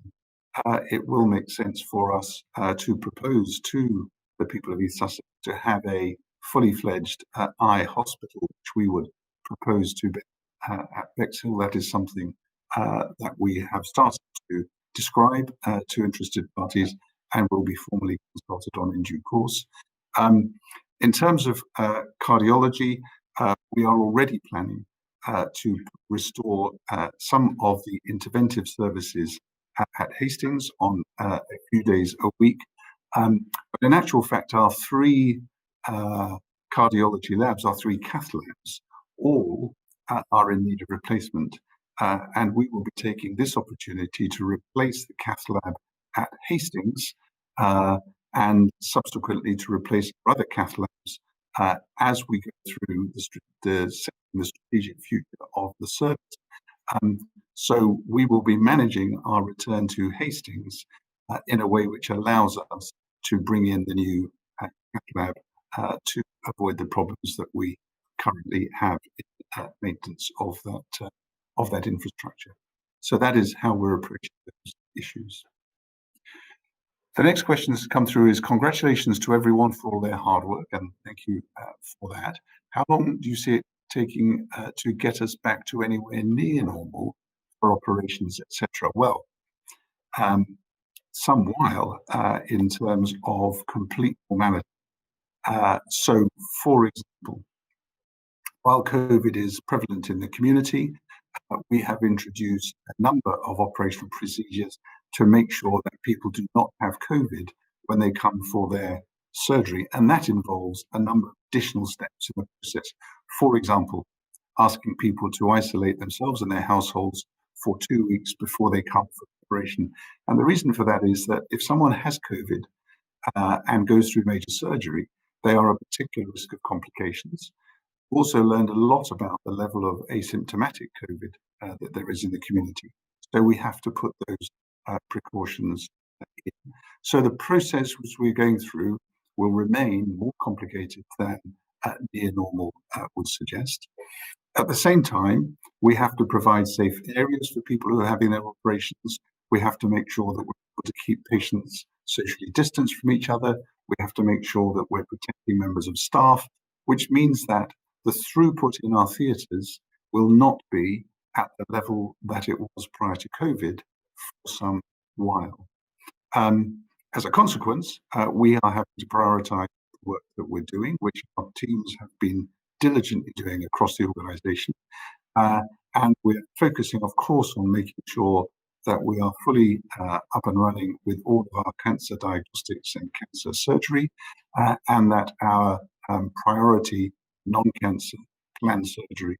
it will make sense for us to propose to the people of East Sussex to have a fully fledged eye hospital, which we would propose to at Bexhill. That is something that we have started to describe to interested parties and will be formally consulted on in due course. In terms of cardiology, we are already planning to restore some of the interventive services at Hastings on a few days a week. But in actual fact, our three cardiology labs, our three cath labs, all are in need of replacement. And we will be taking this opportunity to replace the cath lab at Hastings and subsequently to replace other cath labs as we go through the strategic future of the service. So we will be managing our return to Hastings in a way which allows us to bring in the new cath lab to avoid the problems that we currently have in maintenance of that infrastructure. So that is how we're approaching those issues. The next question that's come through is congratulations to everyone for all their hard work, and thank you for that. How long do you see it taking to get us back to anywhere near normal for operations, etc.? Well, some while in terms of complete normality. So, for example, while COVID is prevalent in the community, we have introduced a number of operational procedures to make sure that people do not have COVID when they come for their surgery. And that involves a number of additional steps in the process. For example, asking people to isolate themselves and their households for 2 weeks before they come for operation. And the reason for that is that if someone has COVID and goes through major surgery, they are at particular risk of complications. We've also learned a lot about the level of asymptomatic COVID that there is in the community. So we have to put those precautions in. So the process which we're going through will remain more complicated than near normal would suggest. At the same time, we have to provide safe areas for people who are having their operations. We have to make sure that we're able to keep patients socially distanced from each other. We have to make sure that we're protecting members of staff, which means that the throughput in our theatres will not be at the level that it was prior to COVID for some while. As a consequence, we are having to prioritise the work that we're doing, which our teams have been diligently doing across the organisation. And we're focusing, of course, on making sure that we are fully up and running with all of our cancer diagnostics and cancer surgery, and that our priority non-cancer planned surgery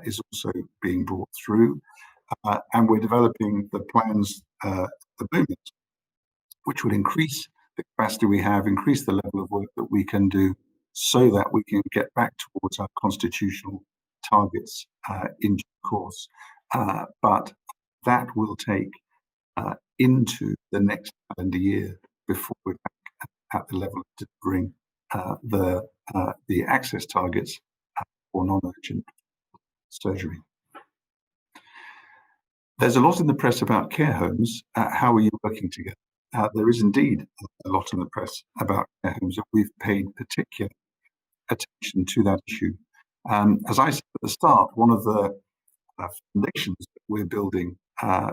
is also being brought through. And we're developing the plans at the moment, which would increase the capacity we have, increase the level of work that we can do so that we can get back towards our constitutional targets in due course. But that will take into the next calendar year before we're back at the level of delivering the access targets for non-urgent surgery. There's a lot in the press about care homes. How are you working together? There is indeed a lot in the press about care homes, and we've paid particular attention to that issue. As I said at the start, one of the foundations that we're building,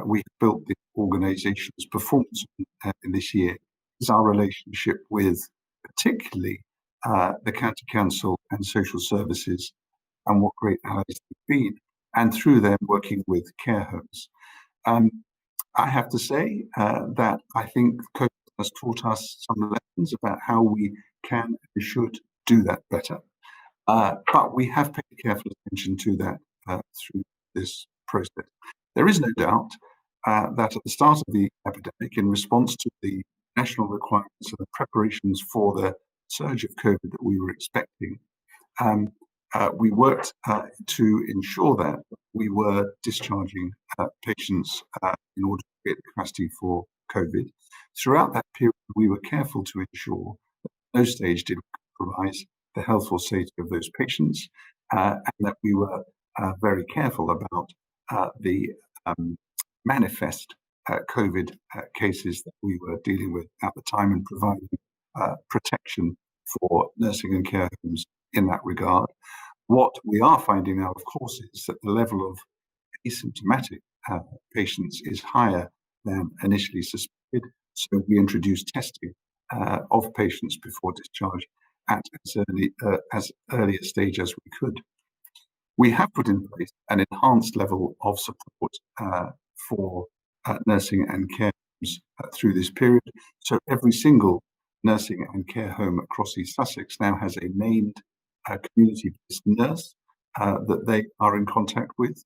we built the organisation's performance in this year, is our relationship with particularly the County Council and social services, and what great allies they've been, and through them working with care homes. I have to say that I think COVID has taught us some lessons about how we can and should do that better. But we have paid careful attention to that through this process. There is no doubt that at the start of the epidemic, in response to the national requirements and the preparations for the surge of COVID that we were expecting, we worked to ensure that we were discharging patients in order to create capacity for COVID. Throughout that period, we were careful to ensure that at no stage did we compromise the health or safety of those patients, and that we were very careful about the manifest COVID cases that we were dealing with at the time and providing protection for nursing and care homes in that regard. What we are finding now, of course, is that the level of asymptomatic patients is higher than initially suspected. So we introduced testing of patients before discharge at as early a stage as we could. We have put in place an enhanced level of support for nursing and care homes through this period. So every single nursing and care home across East Sussex now has a named community-based nurse that they are in contact with.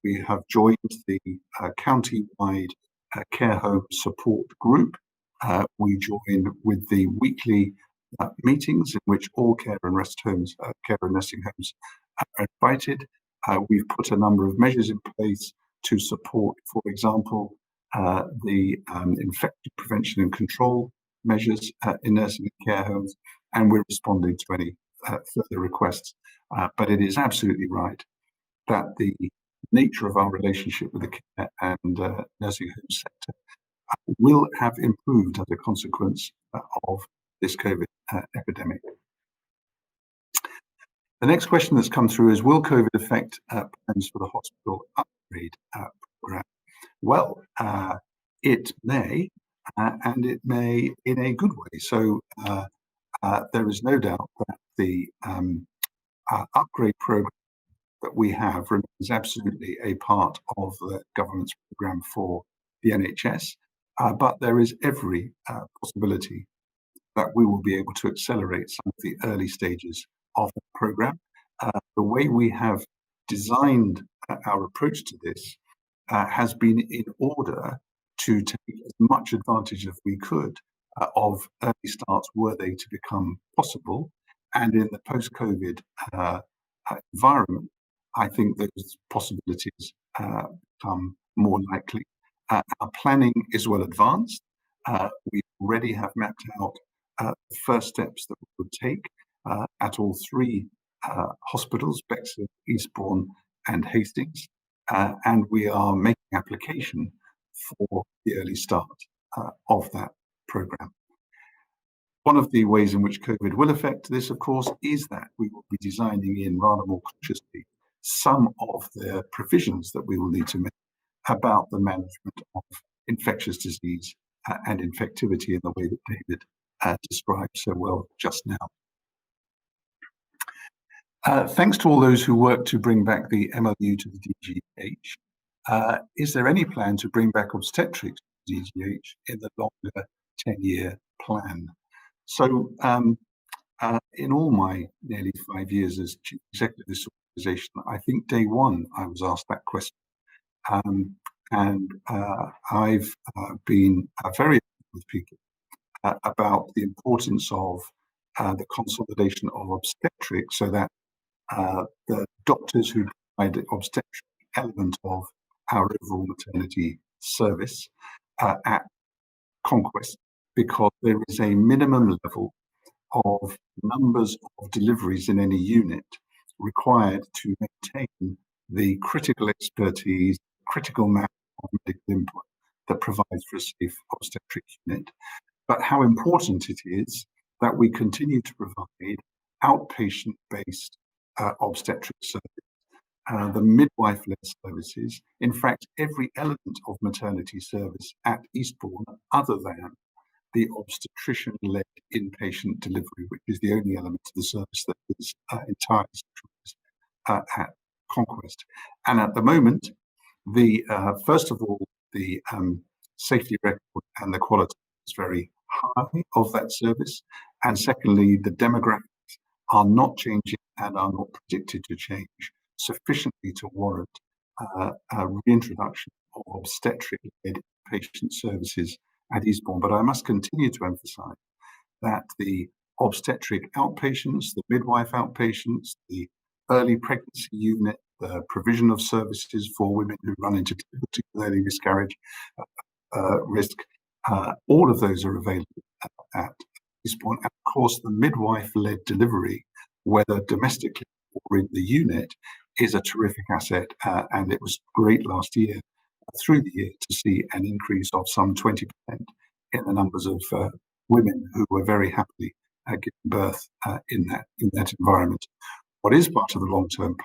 We have joined the county-wide care home support group. We join with the weekly meetings in which all care and rest homes, care and nursing homes are invited. We've put a number of measures in place to support, for example, the infection prevention and control measures in nursing and care homes, and we're responding to any further requests. But it is absolutely right that the nature of our relationship with the care and nursing home sector will have improved as a consequence of this COVID epidemic. The next question that's come through is, will COVID affect plans for the hospital upgrade program? Well, it may, and it may in a good way. So there is no doubt that the upgrade program that we have remains absolutely a part of the government's program for the NHS, but there is every possibility that we will be able to accelerate some of the early stages of the program. The way we have designed our approach to this has been in order to take as much advantage as we could of early starts were they to become possible. And in the post-COVID environment, I think those possibilities become more likely. Our planning is well advanced. We already have mapped out the first steps that we would take at all three hospitals, Bexley, Eastbourne and Hastings, and we are making application for the early start of that programme. One of the ways in which COVID will affect this, of course, is that we will be designing in rather more consciously some of the provisions that we will need to make about the management of infectious disease and infectivity in the way that David described so well just now. Thanks to all those who worked to bring back the MOU to the DGH. Is there any plan to bring back obstetrics to the DGH in the longer 10-year plan? So in all my nearly 5 years as chief executive of this organisation, I think day one I was asked that question. And I've been very open with people about the importance of the consolidation of obstetrics so that the doctors who provide the obstetric element of our overall maternity service at Conquest, because there is a minimum level of numbers of deliveries in any unit required to maintain the critical expertise, critical mass of medical input that provides for a safe obstetric unit. But how important it is that we continue to provide outpatient-based obstetric service, the midwife-led services, in fact, every element of maternity service at Eastbourne other than the obstetrician-led inpatient delivery, which is the only element of the service that is entirely centralised at Conquest. And at the moment, the first of all, the safety record and the quality is very high of that service. And secondly, the demographics are not changing and are not predicted to change sufficiently to warrant a reintroduction of obstetric-led patient services at Eastbourne. But I must continue to emphasise that the obstetric outpatients, the midwife outpatients, the early pregnancy unit, the provision of services for women who run into difficulty with early miscarriage risk, all of those are available at Eastbourne. And of course, the midwife-led delivery, whether domestically or in the unit, is a terrific asset. And it was great last year through the year to see an increase of some 20% in the numbers of women who were very happily giving birth in that environment. What is part of the long-term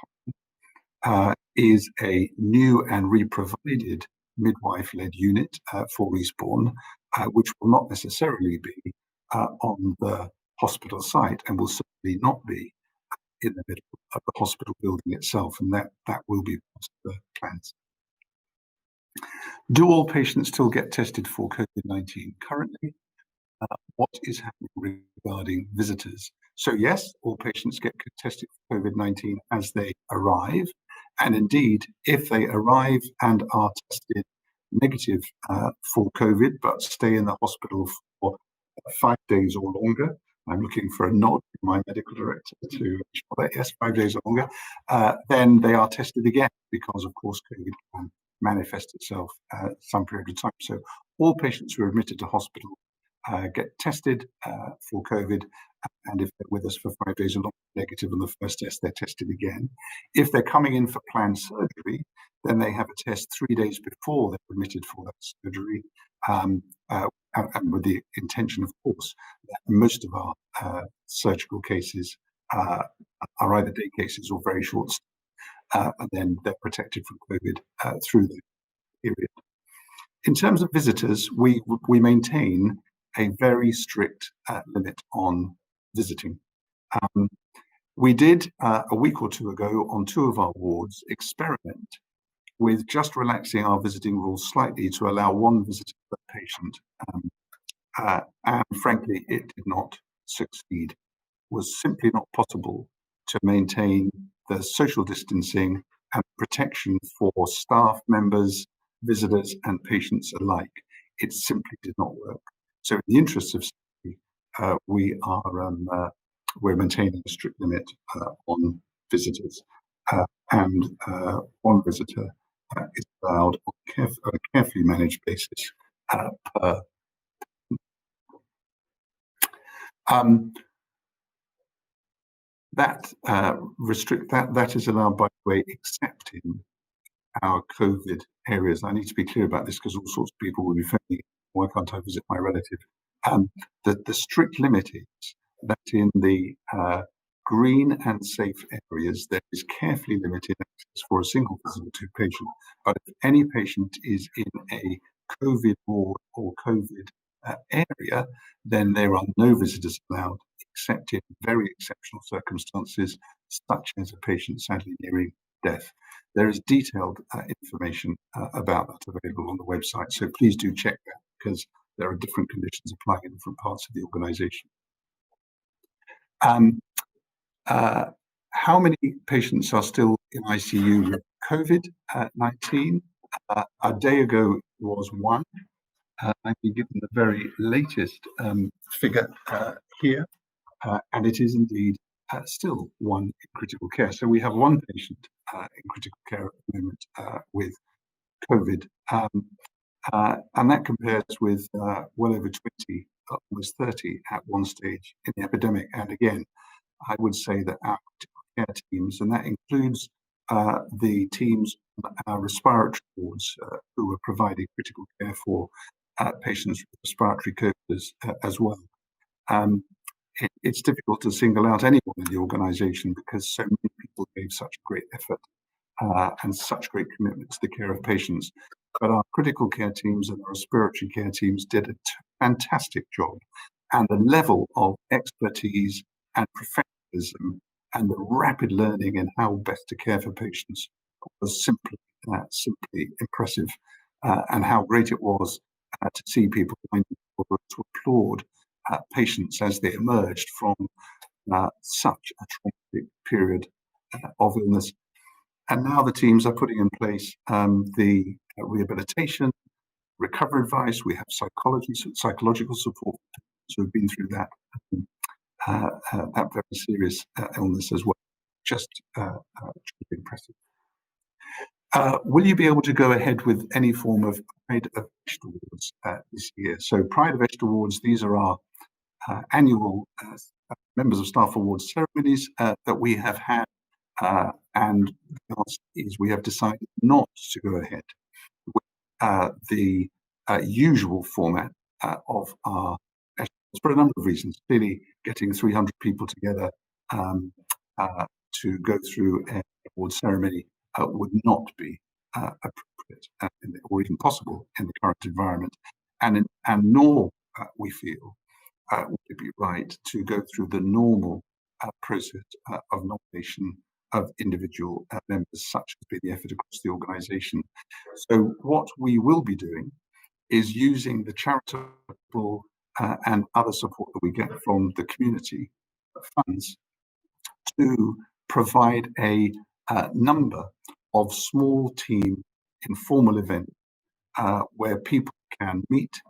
plan is a new and re-provided midwife-led unit for Eastbourne, which will not necessarily be on the hospital site and will certainly not be in the middle of the hospital building itself, and that will be part of the plans. Do all patients still get tested for COVID-19 currently? What is happening regarding visitors? So yes, all patients get tested for COVID-19 as they arrive. And indeed, if they arrive and are tested negative for COVID, but stay in the hospital for 5 days or longer, I'm looking for a nod from my medical director to show that yes, 5 days or longer, then they are tested again, because of course COVID can manifest itself some period of time. So all patients who are admitted to hospital get tested for COVID, and if they're with us for 5 days or longer negative on the first test, they're tested again. If they're coming in for planned surgery, then they have a test 3 days before they're admitted for that surgery, and with the intention, of course, that most of our surgical cases are either day cases or very short, and then they're protected from COVID through the period. In terms of visitors, we maintain a very strict limit on visiting. We did a week or two ago on 2 of our wards experiment with just relaxing our visiting rules slightly to allow 1 visitor per patient, and frankly it did not succeed. It was simply not possible to maintain the social distancing and protection for staff members, visitors and patients alike. It simply did not work. So in the interests of safety, we're maintaining a strict limit on visitors, and 1 visitor is allowed on a carefully managed basis per. That is allowed, by the way, except in our COVID areas. I need to be clear about this because all sorts of people will be thinking, why can't I visit my relative? The strict limit is that in the green and safe areas, there is carefully limited access for a single visitor to patient. But if any patient is in a COVID ward or COVID area, then there are no visitors allowed, except in very exceptional circumstances, such as a patient sadly nearing death. There is detailed information about that available on the website, so please do check that, because there are different conditions applying in different parts of the organisation. How many patients are still in ICU with COVID-19? A day ago it was 1. I've been given the very latest figure here, and it is indeed still 1 in critical care. So we have 1 patient in critical care at the moment with COVID, and that compares with well over 20, almost 30 at one stage in the epidemic. And again, I would say that our critical care teams, and that includes the teams on our respiratory wards who are providing critical care for patients with respiratory COVID as well. It's difficult to single out anyone in the organisation because so many people gave such great effort and such great commitment to the care of patients. But our critical care teams and our respiratory care teams did a fantastic job, and the level of expertise and professionalism and the rapid learning in how best to care for patients was simply impressive, and how great it was to see people to applaud patients as they emerged from such a traumatic period of illness. And now the teams are putting in place the rehabilitation, recovery advice. We have psychological support, so we've been through that very serious illness as well. Just truly impressive. Will you be able to go ahead with any form of Pride of Est Awards this year? So Pride of Est Awards, these are our annual Members of Staff Awards ceremonies that we have had, and the answer is we have decided not to go ahead with the usual format of our sessions for a number of reasons. Clearly, getting 300 people together to go through an award ceremony would not be appropriate or even possible in the current environment, and nor we feel would it be right to go through the normal process of nomination of individual members, such has been the effort across the organisation. So what we will be doing is using the charitable and other support that we get from the community funds to provide a number of small team informal events where people can meet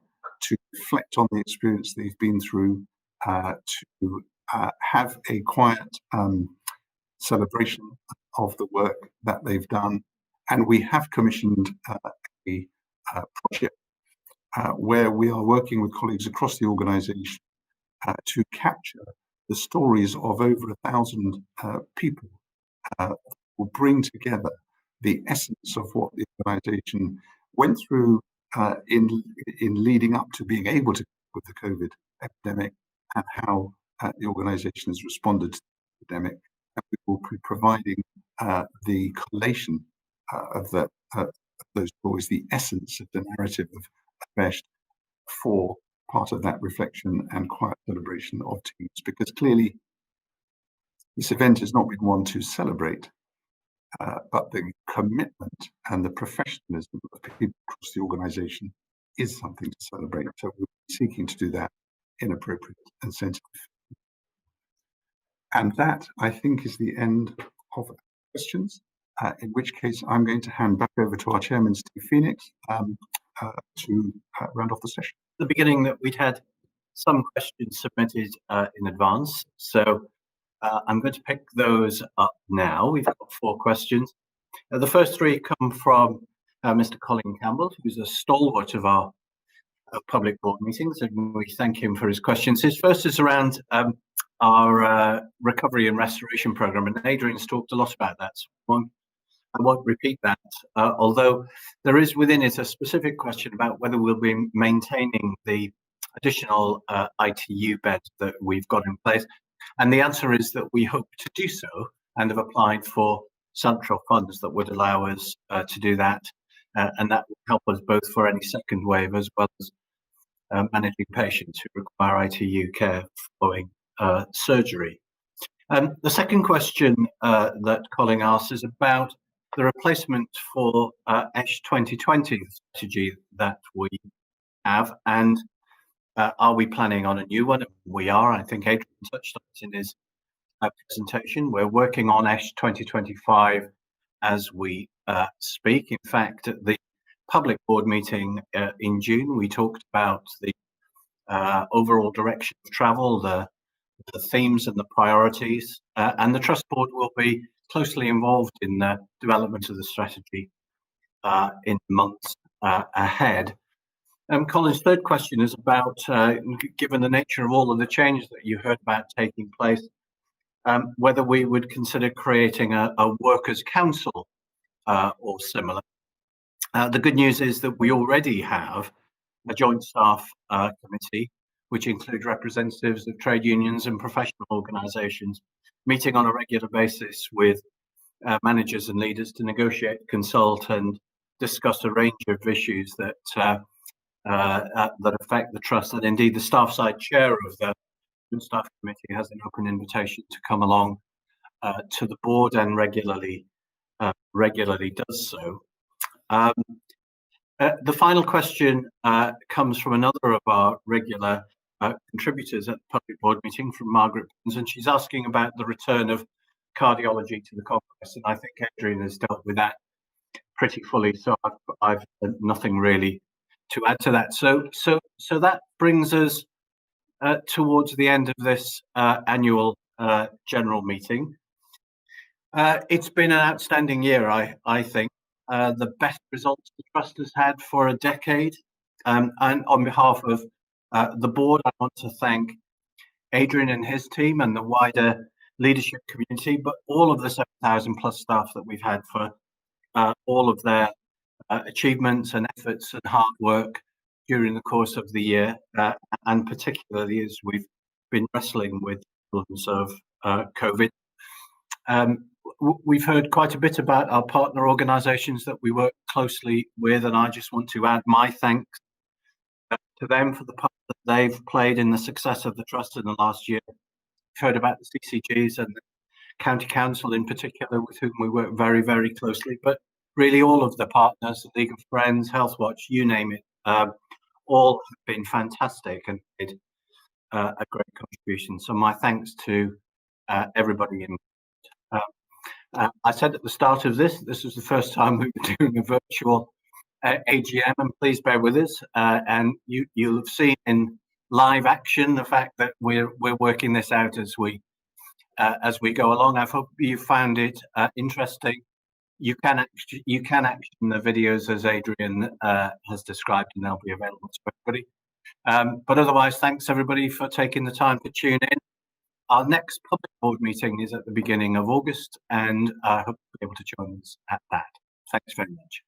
to reflect on the experience they've been through, to have a quiet celebration of the work that they've done. And we have commissioned a project where we are working with colleagues across the organisation to capture the stories of over 1,000 people who will bring together the essence of what the organisation went through in leading up to being able to deal with the COVID epidemic, and how the organisation has responded to the epidemic. And we will be providing the collation of those stories, the essence of the narrative of Best, for part of that reflection and quiet celebration of teams, because clearly this event has not been one to celebrate, but the commitment and the professionalism of people across the organisation is something to celebrate. So we're seeking to do that in appropriate and sensitive. And that, I think, is the end of questions, in which case I'm going to hand back over to our chairman, Steve Phoenix, to round off the session. At the beginning, that we'd had some questions submitted in advance, so I'm going to pick those up now. We've got 4 questions. The first 3 come from Mr. Colin Campbell, who's a stalwart of our public board meetings, and we thank him for his questions. His first is around our recovery and restoration programme, and Adrian's talked a lot about that, so I won't repeat that, although there is within it a specific question about whether we'll be maintaining the additional ITU beds that we've got in place. And the answer is that we hope to do so, and have applied for central funds that would allow us to do that. And that will help us both for any second wave, as well as managing patients who require ITU care following surgery. The second question that Colin asks is about the replacement for ESH 2020 strategy that we have, and are we planning on a new one? We are. I think Adrian touched on it in his presentation. We're working on ESH 2025 as we speak. In fact, at the public board meeting in June, we talked about the overall direction of travel, the themes and the priorities, and the Trust Board will be closely involved in the development of the strategy in months ahead. Colin's third question is about, given the nature of all of the changes that you heard about taking place, whether we would consider creating a workers' council or similar. The good news is that we already have a joint staff committee, which includes representatives of trade unions and professional organisations, meeting on a regular basis with managers and leaders to negotiate, consult, and discuss a range of issues that that affect the trust. And indeed, the staff side chair of the staff committee has an open invitation to come along to the board, and regularly does so. The final question comes from another of our regular contributors at the public board meeting, from Margaret, and she's asking about the return of cardiology to the Congress, and I think Adrian has dealt with that pretty fully, so I've nothing really to add to that. So that brings us towards the end of this annual general meeting. It's been an outstanding year, I think. The best results the Trust has had for a decade. And on behalf of the board, I want to thank Adrian and his team and the wider leadership community, but all of the 7,000 plus staff that we've had for all of their achievements and efforts and hard work during the course of the year, and particularly as we've been wrestling with problems of COVID. We've heard quite a bit about our partner organisations that we work closely with, and I just want to add my thanks to them for the part that they've played in the success of the Trust in the last year. We've heard about the CCGs and the County Council in particular, with whom we work very, very closely, but really all of the partners, the League of Friends, Health Watch, you name it, all have been fantastic and made a great contribution. So my thanks to everybody in. I said at the start of this was the first time we were doing a virtual AGM, and please bear with us. And you'll have seen in live action the fact that we're working this out as we go along. I hope you found it interesting. You can action the videos as Adrian has described, and they'll be available to everybody. But otherwise, thanks everybody for taking the time to tune in. Our next public board meeting is at the beginning of August, and I hope you'll be able to join us at that. Thanks very much.